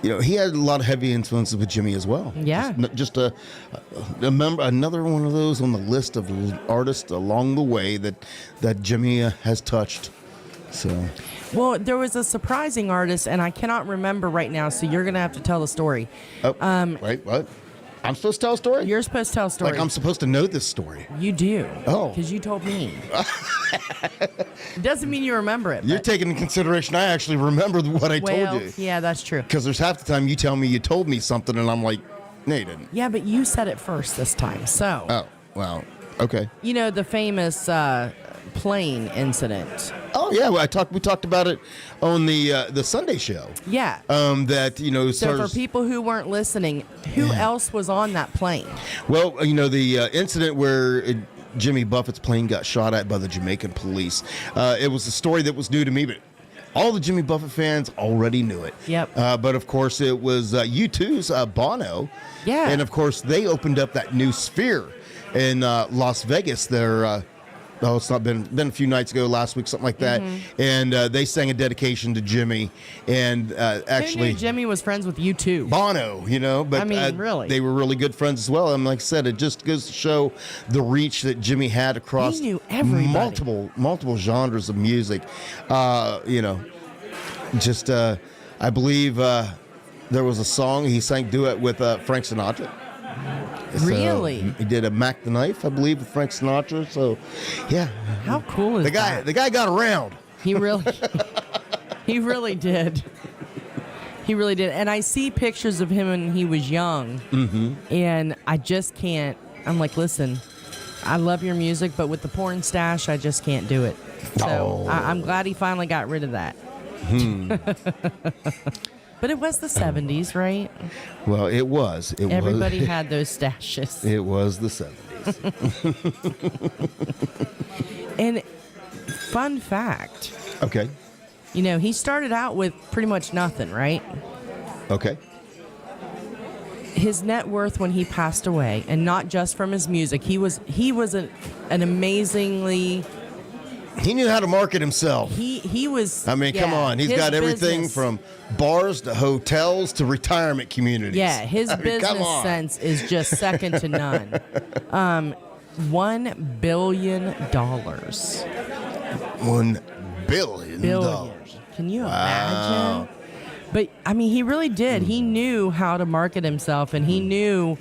know, he had a lot of heavy influences with Jimmy as well. Yeah. Just a another one of those on the list of artists along the way that Jimmy has touched. So, well, there was a surprising artist, and I cannot remember right now, so you're going to have to tell the story. Oh, wait, what? I'm supposed to tell a story? You're supposed to tell a story. Like I'm supposed to know this story. You do. Oh. Because you told me. It doesn't mean you remember it. You're taking into consideration I actually remember what I told you. Yeah, that's true. Because there's half the time you tell me you told me something, and I'm like, no, you didn't. Yeah, but you said it first this time, so. Oh, well, okay. You know, the famous plane incident. Oh yeah, well, we talked about it on the Sunday show. Yeah. That So for people who weren't listening, who else was on that plane? Well, the incident where Jimmy Buffett's plane got shot at by the Jamaican police. It was a story that was new to me, but all the Jimmy Buffett fans already knew it. Yep. But of course, it was U2's Bono. Yeah. And of course, they opened up that new Sphere in Las Vegas. It's not been a few nights ago, last week, something like that. Mm-hmm. And they sang a dedication to Jimmy. And actually, who knew Jimmy was friends with U2? Bono, But I mean, really, they were really good friends as well. And like I said, it just goes to show the reach that Jimmy had across he knew everybody. multiple genres of music. I believe there was a song he sang duet with Frank Sinatra. Really? So he did a Mac the Knife, I believe, with Frank Sinatra. So, yeah. How cool is that? The guy got around. He really, he really did. He really did. And I see pictures of him when he was young, and I just can't. I'm like, listen, I love your music, but with the porn stash, I just can't do it. So I'm glad he finally got rid of that. But it was the 70s, right? Well, it was. Everybody had those stashes. It was the 70s. And fun fact. Okay. He started out with pretty much nothing, right? Okay. His net worth when he passed away, and not just from his music, he was an amazingly... He knew how to market himself. He was... I mean, come on. He's got everything business, from bars to hotels to retirement communities. Yeah, his business sense is just second to none. $1 billion. $1 billion. Can you imagine? But, I mean, he really did. He knew how to market himself, and he knew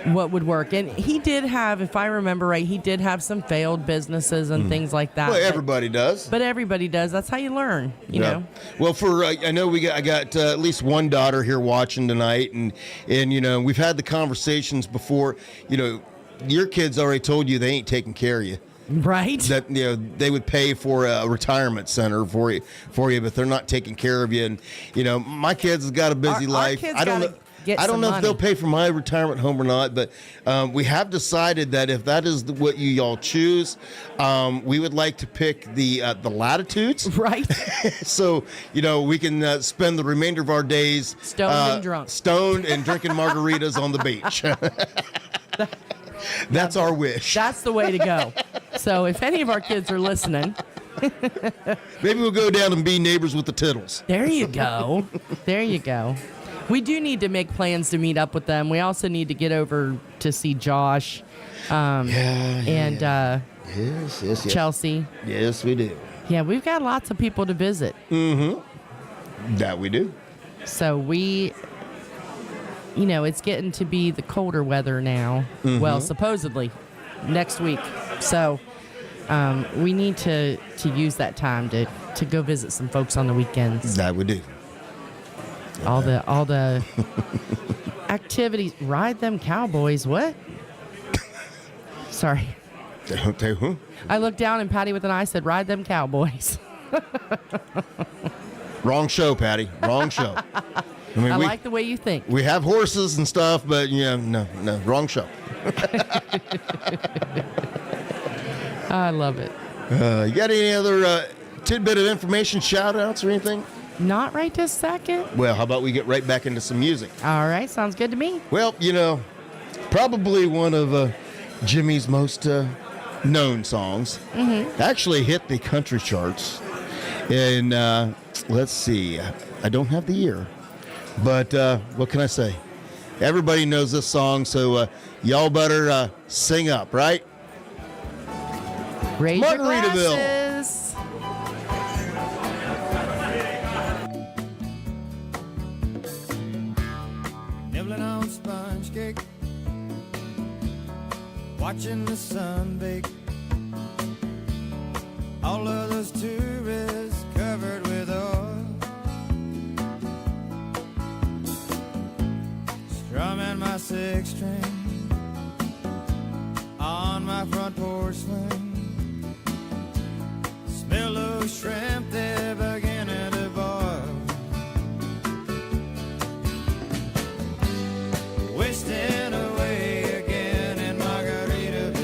what would work. And he did have, if I remember right, he did have some failed businesses and things like that. Well, everybody does. But everybody does. That's how you learn, you know. Well, I know I got at least one daughter here watching tonight, and we've had the conversations before. Your kids already told you they ain't taking care of you. Right. That they would pay for a retirement center for you, but they're not taking care of you. And my kids have got a busy life. I don't know. I don't know if they'll pay for my retirement home or not, but we have decided that if that is what you all choose, we would like to pick the latitudes. Right. So we can spend the remainder of our days stoned and drunk, stoned and drinking margaritas on the beach. That's our wish. That's the way to go. So if any of our kids are listening, maybe we'll go down and be neighbors with the Tittles. There you go. There you go. We do need to make plans to meet up with them. We also need to get over to see Josh and yes. Chelsea. Yes, we do. Yeah, we've got lots of people to visit. That we do. So it's getting to be the colder weather now. Well, supposedly next week. So we need to use that time to go visit some folks on the weekends. That we do. All the activities. Ride them cowboys. What? Sorry. I looked down and Patty with an eye said, "Ride them cowboys." Wrong show, Patty. Wrong show. I mean, I like the way you think. We have horses and stuff, but no, wrong show. I love it. You got any other tidbit of information, shout-outs or anything? Not right this second. Well, how about we get right back into some music? All right, sounds good to me. Well, probably one of Jimmy's most known songs. Actually hit the country charts. And let's see, I don't have the year, but what can I say? Everybody knows this song, so y'all better sing up, right? Raise your Margaritaville. glasses. Nibbling on sponge cake, watching the sun bake. All of those tourists covered with oil, strumming my six string on my front porch swing. Smell those shrimp, they're beginning to boil. Wasting away again in Margaritaville,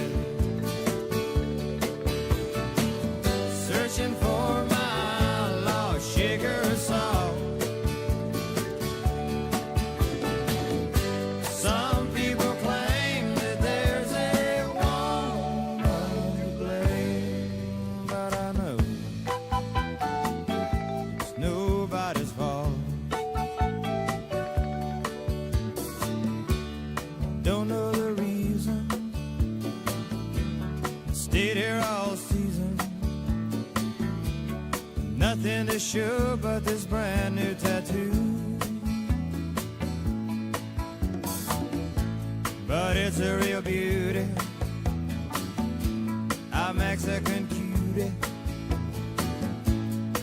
searching for my lost sugar and salt. Some people claim that there's a woman to blame, but I know it's nobody's fault. Don't know the reason, stayed here all season. Nothing to show but this brand new tattoo. But it's a real beauty, a Mexican cutie.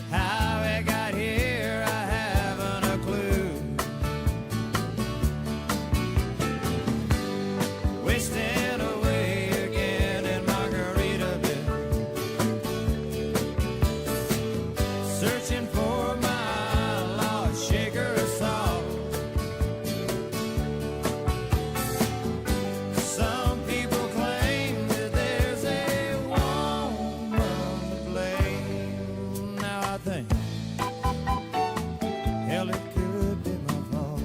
How it got here, I haven't a clue. Wasting away again in Margaritaville, searching for my lost sugar and salt. Some people claim that there's a woman to blame. Now I think, hell, it could be my fault.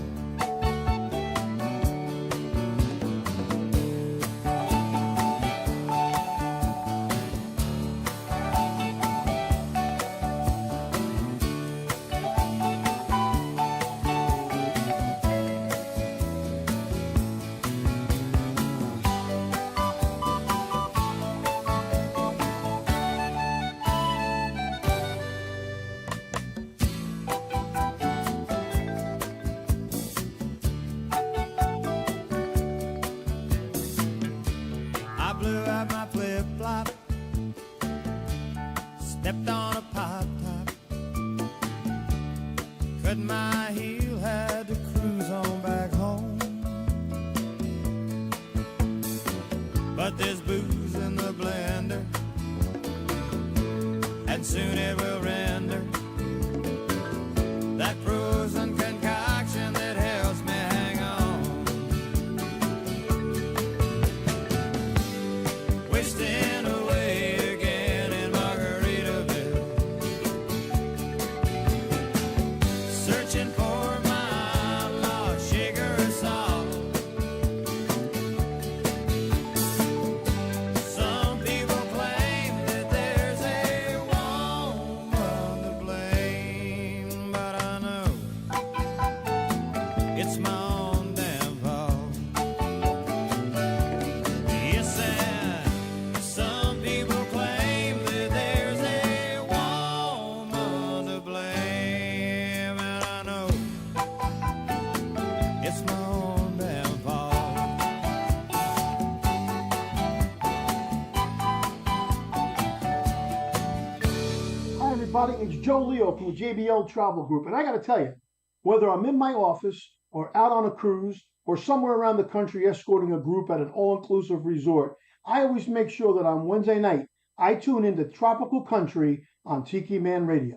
I blew out my flip-flop, stepped on a pop top, cut my heel, had to cruise on back home. But there's booze in the blender, and soon it will render that frozen concoction that helps me hang on. Wasting away again in Margaritaville, searching for my lost sugar and salt. Some people claim that there's a woman to blame, but I know it's my own damn fault. Yes, and some people claim that there's a woman to blame, and I know it's my own damn fault. Hi, everybody. It's Joe Leo from the JBL Travel Group. And I got to tell you, whether I'm in my office or out on a cruise or somewhere around the country escorting a group at an all-inclusive resort, I always make sure that on Wednesday night, I tune into Tropical Country on Tiki Man Radio.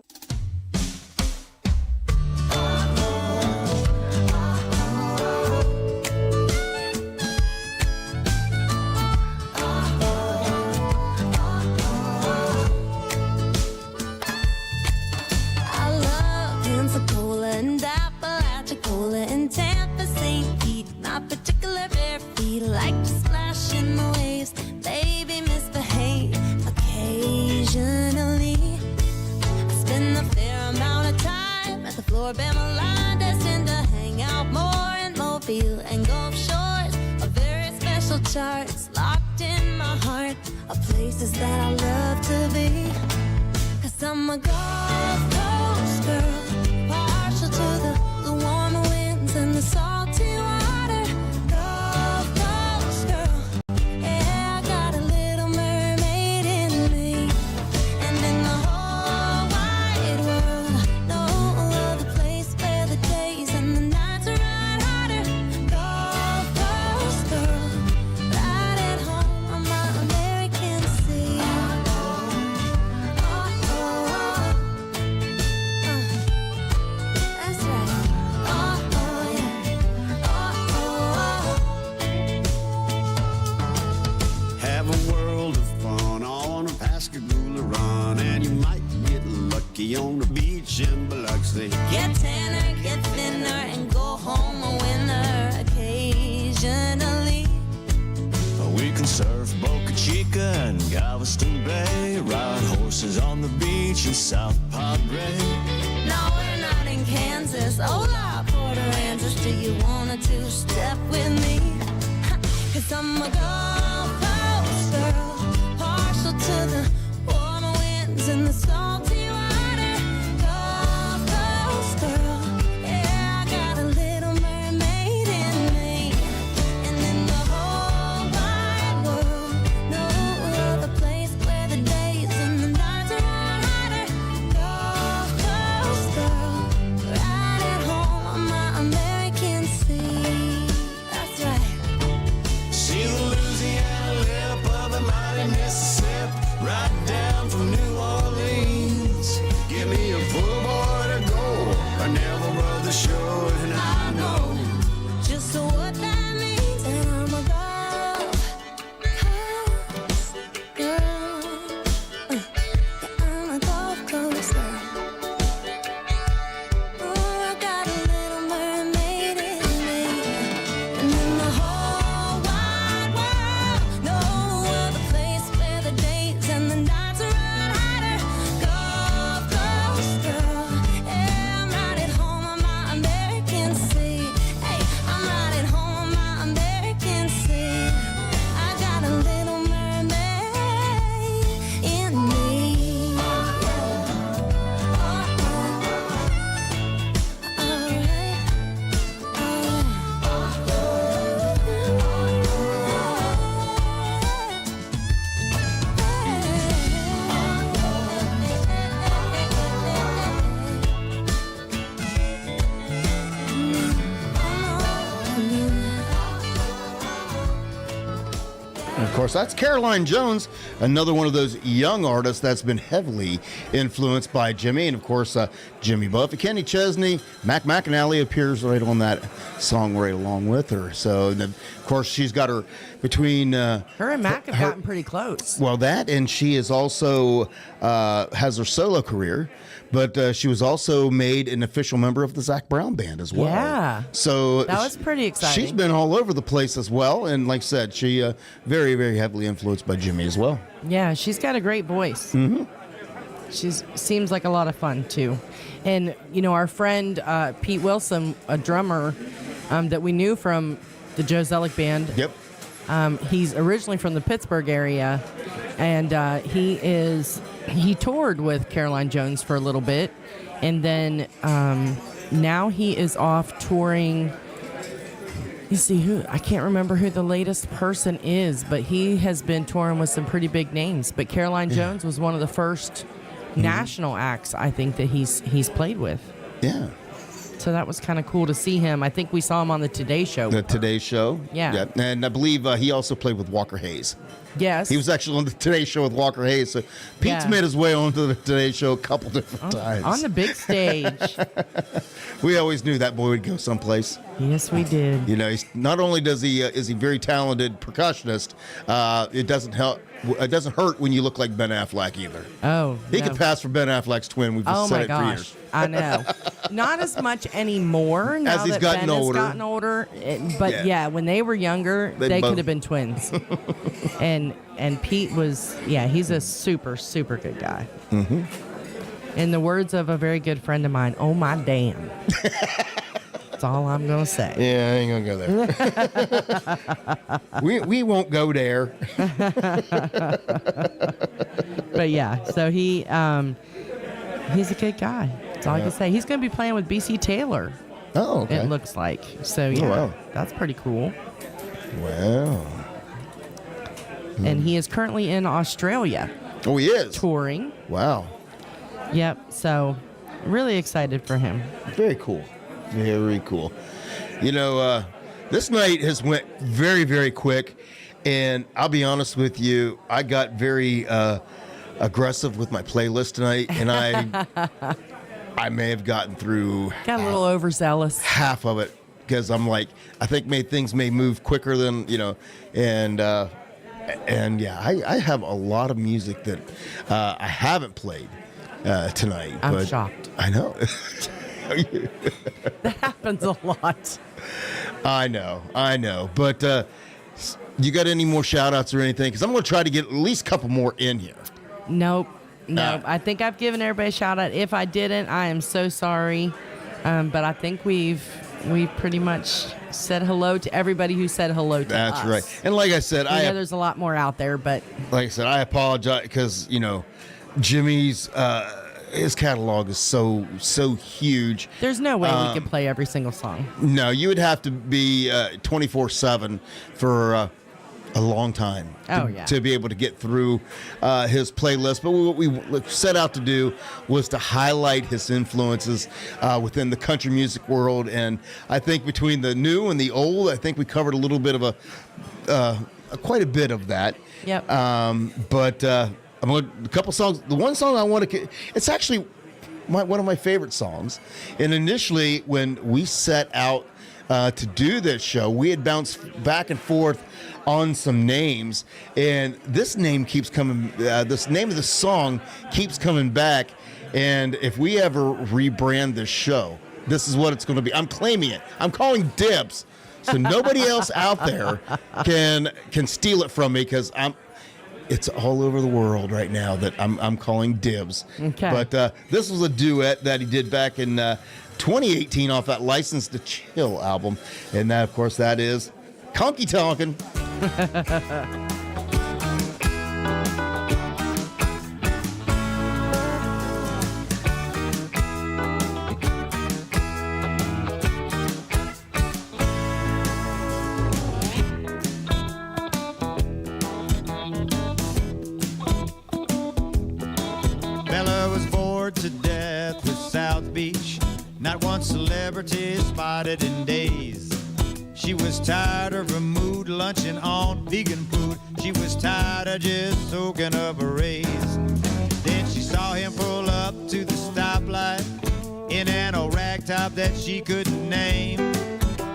I love Pensacola and Apalachicola and Tampa, St. Pete. My particular bare feet like to splash in the waves. Baby, misbehave occasionally. I spend a fair amount of time at the Floribama line, destined to hang out more in Mobile and charts, locked in my heart, are places that I love to be. 'Cause I'm a Gulf Coast girl, partial to the warmer winds and the salty water. Gulf Coast girl, yeah, I got a little mermaid in me. And in the whole wide world, no other place where the days and the nights run harder. Gulf Coast girl, right at home on my American sea. That's right. Have a world of fun on a Pascagoula run, and you might get lucky on the beach in Biloxi. Get tanner, get thinner, and go home a winner occasionally. We can surf Boca Chica and Galveston Bay, ride horses on the beach in South Padre. No, we're not in Kansas. Hola, Port Aransas, do you wanna two-step with me? 'Cause I'm a Gulf Coast girl, partial to the warmer winds and the salty water. Gulf Coast girl, yeah, I got a little mermaid in me. And in the whole wide world, no other place where the days and the nights run harder. Gulf Coast girl, right at home on my American sea. That's right. See the Louisiana lip of the mighty Mississippi, right down from New Orleans. Give me a full boy to go, I never rode the shore, and I know Just what that means, and I'm a Gulf Coast girl. I'm a Gulf Coast girl. Oh, I got a little mermaid in me. And in the whole wide world, no other place where the days and the nights run harder. Gulf Coast girl, yeah, I'm right at home on my American sea. Hey, I'm right at home on my American sea. I got a little mermaid in me. And of course, that's Caroline Jones, another one of those young artists that's been heavily influenced by Jimmy. And of course, Jimmy Buffett, Kenny Chesney, Mac McAnally appears right on that song right along with her. So, and of course, she's got her between Her and Mac have gotten pretty close. well, that, and she is also has her solo career, but she was also made an official member of the Zac Brown Band as well. Yeah. So That was pretty exciting. She's been all over the place as well, and like I said, she very, very heavily influenced by Jimmy as well. Yeah, she's got a great voice. Mm-hmm. She seems like a lot of fun too. And you know, our friend Pete Wilson, a drummer that we knew from the Joe Zellick Band. Yep. He's originally from the Pittsburgh area, and he toured with Caroline Jones for a little bit, and then now he is off touring. You see I can't remember who the latest person is, but he has been touring with some pretty big names. But Caroline Jones was one of the first national acts I think that he's played with. Yeah. So that was kind of cool to see him. I think we saw him on the Today Show. The Today Show. Yeah. And I believe he also played with Walker Hayes. Yes. He was actually on the Today Show with Walker Hayes. So Pete's made his way onto the Today Show a couple different times. On the big stage. We always knew that boy would go someplace. Yes, we did. You know, not only is he very talented percussionist, it doesn't help. It doesn't hurt when you look like Ben Affleck either. Oh, he could pass for Ben Affleck's twin. We've just said it for years. I know. Not as much anymore now As he's that gotten Ben older. has gotten older. But yeah, when they were younger, they both- could have been twins. and Pete was, he's a super, super good guy. Mm-hmm. In the words of a very good friend of mine, oh my damn. That's all I'm going to say. Yeah, I ain't going to go there. we won't go there. But yeah, so he's a good guy. That's all I can say. He's going to be playing with BC Taylor. Oh, okay. It looks like. So yeah, wow. That's pretty cool. Wow. And he is currently in Australia. Oh, he is? Touring. Wow. Yep. So really excited for him. Very cool. Very cool. You know, this night has went very, very quick. And I'll be honest with you, I got very aggressive with my playlist tonight. And I may have gotten through. Got a little overzealous. Half of it. Because I'm like, I think things may move quicker than, and yeah, I have a lot of music that I haven't played tonight. I'm shocked. I know. That happens a lot. I know. But you got any more shout outs or anything? Because I'm going to try to get at least a couple more in here. Nope. I think I've given everybody a shout out. If I didn't, I am so sorry. But I think we've pretty much said hello to everybody who said hello to us. That's right. And like I said, I know there's a lot more out there, but like I said, I apologize because Jimmy's his catalog is so huge. There's no way we could play every single song. No, you would have to be 24/7 for a long time to be able to get through his playlist. But what we set out to do was to highlight his influences within the country music world. And I think between the new and the old, I think we covered a little bit of quite a bit of that. Yep. But I'm going a couple songs. The one song I want to, it's actually one of my favorite songs. And initially, when we set out to do this show, we had bounced back and forth on some names, and this name keeps coming. This name of the song keeps coming back. And if we ever rebrand this show, this is what it's going to be. I'm claiming it. I'm calling dibs, so nobody else out there can steal it from me because it's all over the world right now that I'm calling dibs. Okay. But this was a duet that he did back in 2018 off that License to Chill album. And that, of course, that is Conky Tonkin'. Bella was bored to death with South Beach. Not one celebrity spotted in days. She was tired of her mood lunching on vegan food. She was tired of just soaking up a raise. Then she saw him pull up to the stoplight in an old rag top that she couldn't name.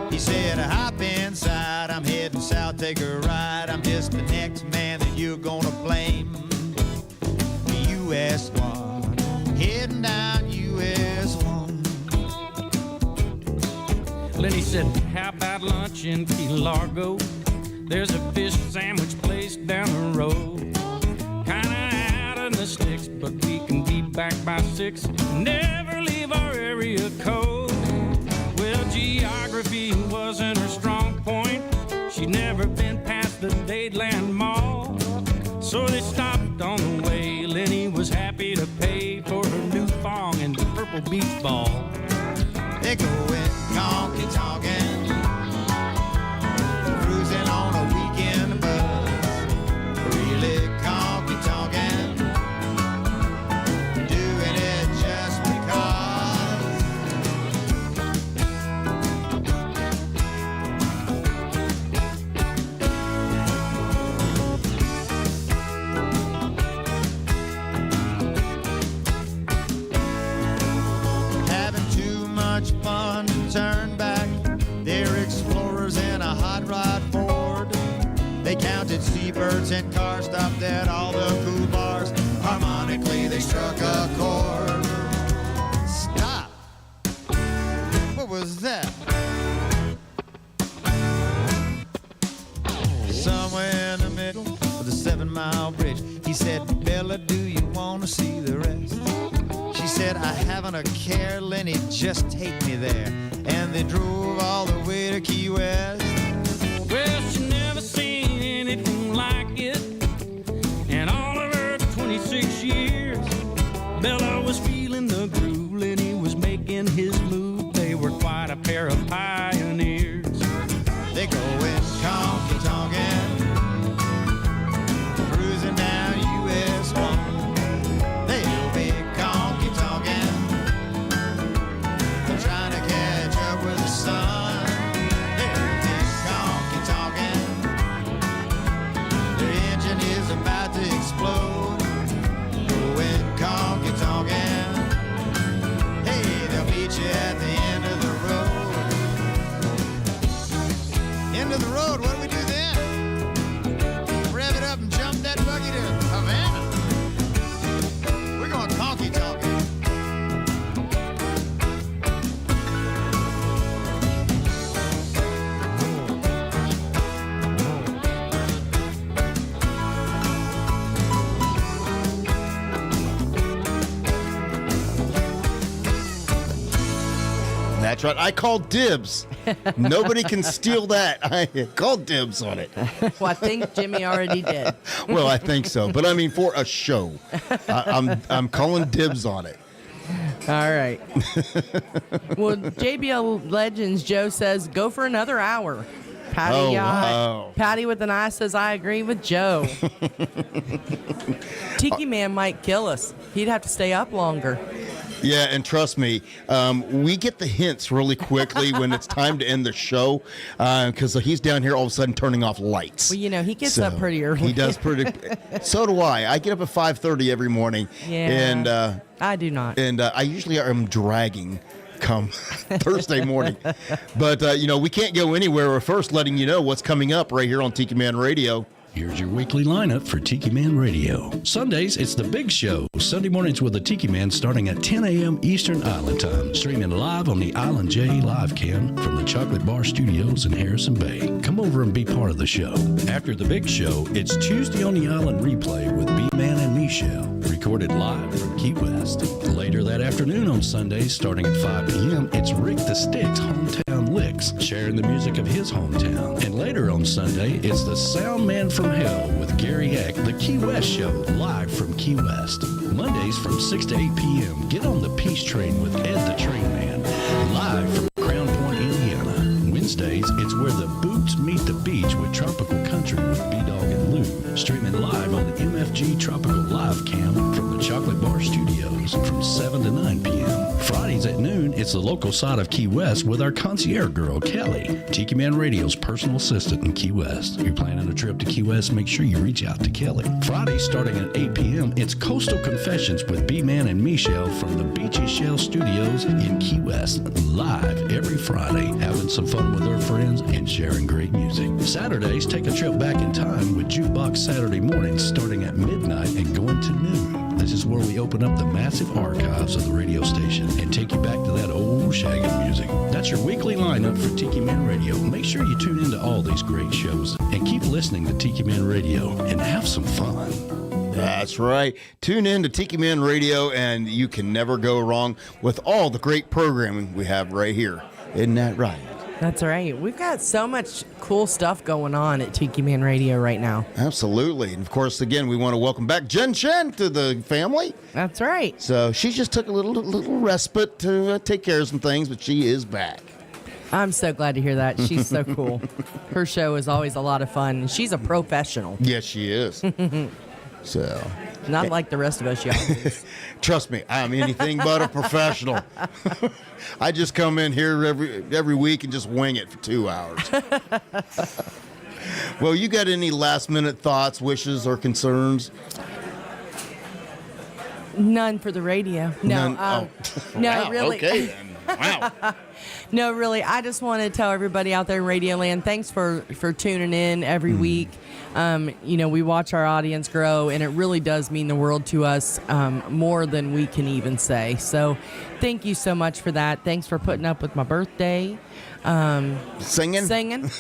He said, hop inside, I'm heading south, take a ride. I'm just the next man that you're gonna blame. US 1, heading down US 1. Lenny said, how about lunch in Key Largo? There's a fish sandwich place down the road. Kinda out in the sticks, but we can be back by 6. Never leave our area code. Well, geography wasn't her strong point. She'd never been past the Dadeland Mall. So they stopped on the way. Lenny was happy to pay for her new thong and purple beach ball. They go in conky tonkin', cruising on a weekend bus. Really conky tonkin', doing it just having too much fun to turn back. They're explorers in a hot rod Ford. They counted seabirds and cars, stopped at all the cool bars. Harmonically they struck a chord. Stop! What was that? Somewhere in the middle of the 7 Mile Bridge, he said, Bella, do you want to see the rest? She said, I haven't a care, Lenny, just take me there. And they drove all the way to Key West. Well, she never seen anything like it in all of her 26 years. Bella was feeling the groove, Lenny was making his move. They were quite a pair of pioneers. They go in honky-tonkin', cruising down US 1. They'll be honky-tonkin', trying to catch up with the sun. They'll be honky-tonkin', their engine is about to explode. Going honky-tonkin', hey, they'll meet you at the end of the road. End of the road, what do we do then? Rev it up and jump that buggy to Havana. We're going honky-tonkin'. That's right. I called dibs. Nobody can steal that. I called dibs on it. Well, I think Jimmy already did. Well, I think so. But I mean, for a show, I'm calling dibs on it. All right. Well, JBL Legends, Joe says, go for another hour. Patty, wow. Patty with an eye says, I agree with Joe. Tiki Man might kill us. He'd have to stay up longer. Yeah, and trust me, we get the hints really quickly when it's time to end the show because he's down here all of a sudden turning off lights. Well, you know, he gets up pretty early. He does pretty. So do I. I get up at 5:30 every morning. Yeah, and I do not. And I usually am dragging come Thursday morning. But, we can't go anywhere. We're first letting you know what's coming up right here on Tiki Man Radio. Here's your weekly lineup for Tiki Man Radio. Sundays, it's The Big Show. Sunday mornings with the Tiki Man starting at 10 a.m. Eastern Island Time. Streaming live on the Island J live cam from the Chocolate Bar Studios in Harrison Bay. Come over and be part of the show. After The Big Show, it's Tuesday on the Island Replay with B-Man and Michelle. Recorded live from Key West. Later that afternoon on Sundays, starting at 5 p.m., it's Rick the Stick's Hometown Licks, sharing the music of his hometown. And later on Sunday, it's the Sound Man from Hell with Gary Eck, the Key West Show, live from Key West. Mondays from 6 to 8 p.m., get on the Peace Train with Ed the Train Man, live from Crown Point, Indiana. Wednesdays, it's Where the Boots Meet the Beach with Tropical Country with B-Dawg and Lou, streaming live on the MFG Tropical Live Cam from the Chocolate Bar Studios from 7 to 9 p.m. Fridays at noon, it's the local side of Key West with our concierge girl, Kelly, Tiki Man Radio's personal assistant in Key West. If you're planning a trip to Key West, make sure you reach out to Kelly. Friday, starting at 8 p.m., it's Coastal Confessions with B-Man and Michelle from the Beachy Shell Studios in Key West, live every Friday, having some fun with our friends and sharing great music. Saturdays, take a trip back in time with Jukebox Saturday mornings starting at midnight and going to noon. This is where we open up the massive archives of the radio station and take you back to that old shagging music. That's your weekly lineup for Tiki Man Radio. Make sure you tune into all these great shows and keep listening to Tiki Man Radio and have some fun. That's right. Tune in to Tiki Man Radio and you can never go wrong with all the great programming we have right here. Isn't that right? That's right. We've got so much cool stuff going on at Tiki Man Radio right now. Absolutely. And of course, again, we want to welcome back Jen Chen to the family. That's right. So she just took a little respite to take care of some things, but she is back. I'm so glad to hear that. She's so cool. Her show is always a lot of fun. And she's a professional. Yes, she is. So, not like the rest of us young. Trust me, I'm anything but a professional. I just come in here every week and just wing it for 2 hours. Well, you got any last minute thoughts, wishes, or concerns? None for the radio. No. None? No, Wow, really. Okay, then. Wow. No, really. I just want to tell everybody out there in Radio Land, thanks for tuning in every week. We watch our audience grow, and it really does mean the world to us, more than we can even say. So thank you so much for that. Thanks for putting up with my birthday. Singing.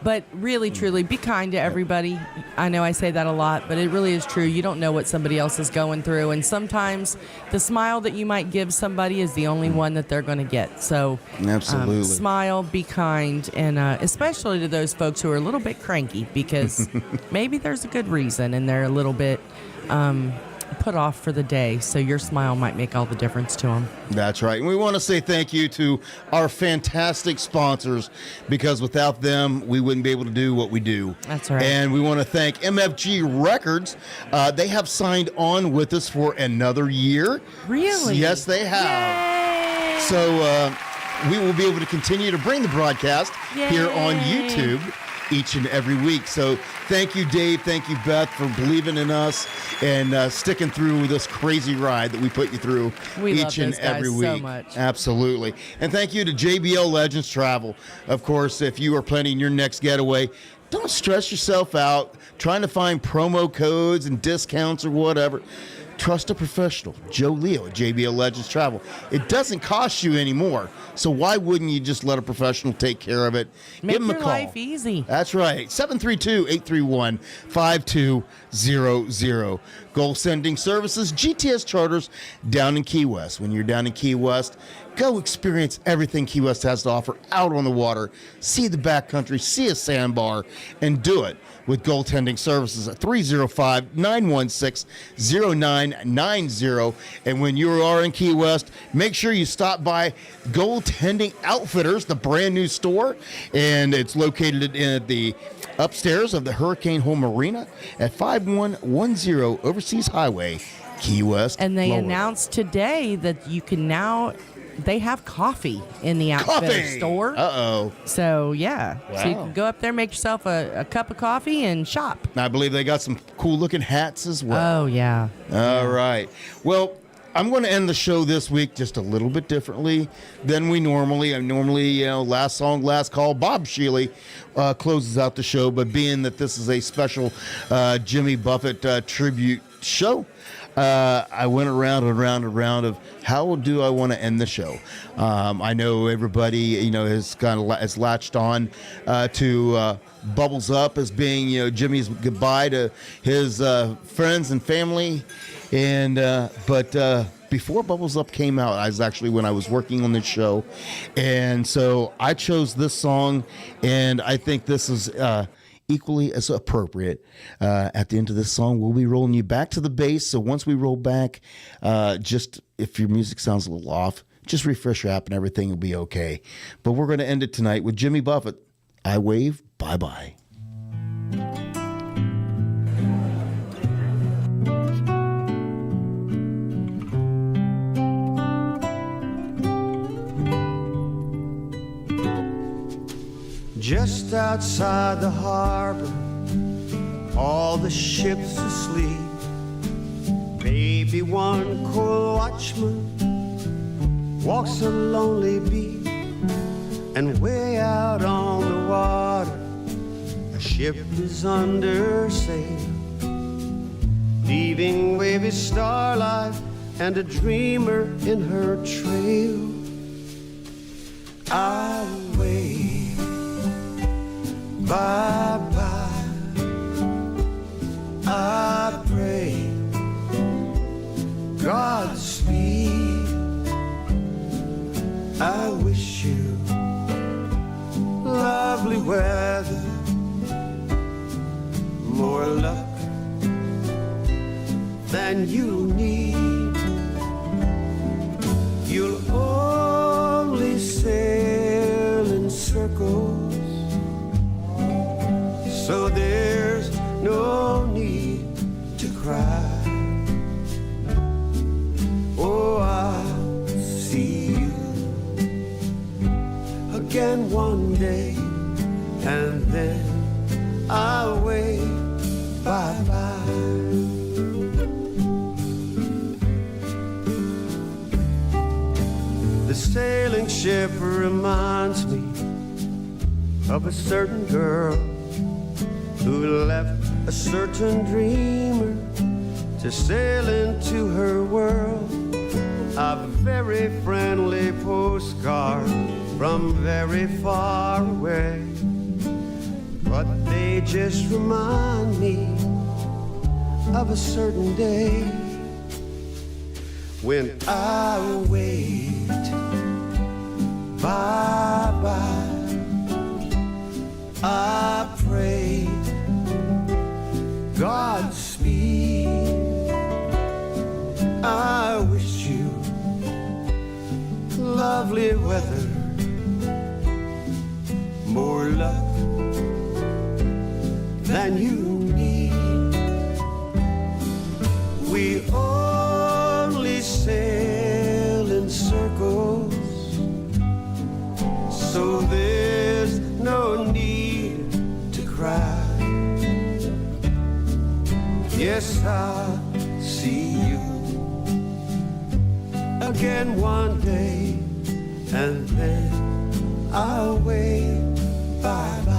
But really, truly, be kind to everybody. I know I say that a lot, but it really is true. You don't know what somebody else is going through. And sometimes the smile that you might give somebody is the only one that they're going to get. So absolutely. Smile, be kind, and especially to those folks who are a little bit cranky, because maybe there's a good reason and they're a little bit put off for the day. So your smile might make all the difference to them. That's right. And we want to say thank you to our fantastic sponsors, because without them, we wouldn't be able to do what we do. That's right. And we want to thank MFG Records. They have signed on with us for another year. Really? Yes, they have. Yay! So we will be able to continue to bring the broadcast here on YouTube each and every week. So thank you, Dave. Thank you, Beth, for believing in us and sticking through this crazy ride that we put you through each and every week. So much. Absolutely. And thank you to JBL Legends Travel. Of course, if you are planning your next getaway, don't stress yourself out trying to find promo codes and discounts or whatever. Trust a professional, Joe Leo at JBL Legends Travel. It doesn't cost you anymore, so why wouldn't you just let a professional take care of it? Make Give them a your call. life easy. That's right, 732-831-5200. Goal Sending Services, GTS Charters down in Key West. When you're down in Key West, go experience everything Key West has to offer out on the water. See the backcountry, see a sandbar, and do it with Goaltending Services at 305-916-0990. And when you are in Key West, make sure you stop by Goaltending Outfitters, the brand new store. And it's located in the upstairs of the Hurricane Home Arena at 5110 Overseas Highway, Key West, And they Florida. announced today that you can now... They have coffee in the Outfitter store. Uh-oh. So, yeah. Wow. So you can go up there, make yourself a cup of coffee, and shop. I believe they got some cool-looking hats as well. Oh, yeah. All right. Well, I'm going to end the show this week just a little bit differently than we normally. Last song, last call. Bob Shealy closes out the show, but being that this is a special Jimmy Buffett tribute show, I went around of how do I want to end the show. I know everybody, has has latched on to Bubbles Up as being, Jimmy's goodbye to his friends and family. And but before Bubbles Up came out, I was actually when I was working on this show, and so I chose this song, and I think this is equally as appropriate. At the end of this song, we'll be rolling you back to the bass. So once we roll back, just if your music sounds a little off, just refresh your app and everything will be okay. But we're going to end it tonight with Jimmy Buffett. I wave, bye-bye. Just outside the harbor, all the ships asleep. Maybe one cold watchman walks a lonely beat. And way out on the water, a ship is under sail, leaving wavy starlight and a dreamer in her trail. I wait, bye-bye, I pray, Godspeed. I wish you lovely weather, more luck than you need. You'll only sail in circles, so there's no need to cry. Oh, I'll see you again one day, and then I'll wave bye-bye. The sailing ship reminds me of a certain girl who left a certain dreamer to sail into her world. A very friendly postcard from very far away. They just remind me of a certain day when I wait. Bye-bye, I pray, Godspeed. I wish you lovely weather, more luck than you need. We only sail in circles, so there's no need to cry. Yes, I'll see you again one day, and then I'll wave bye-bye.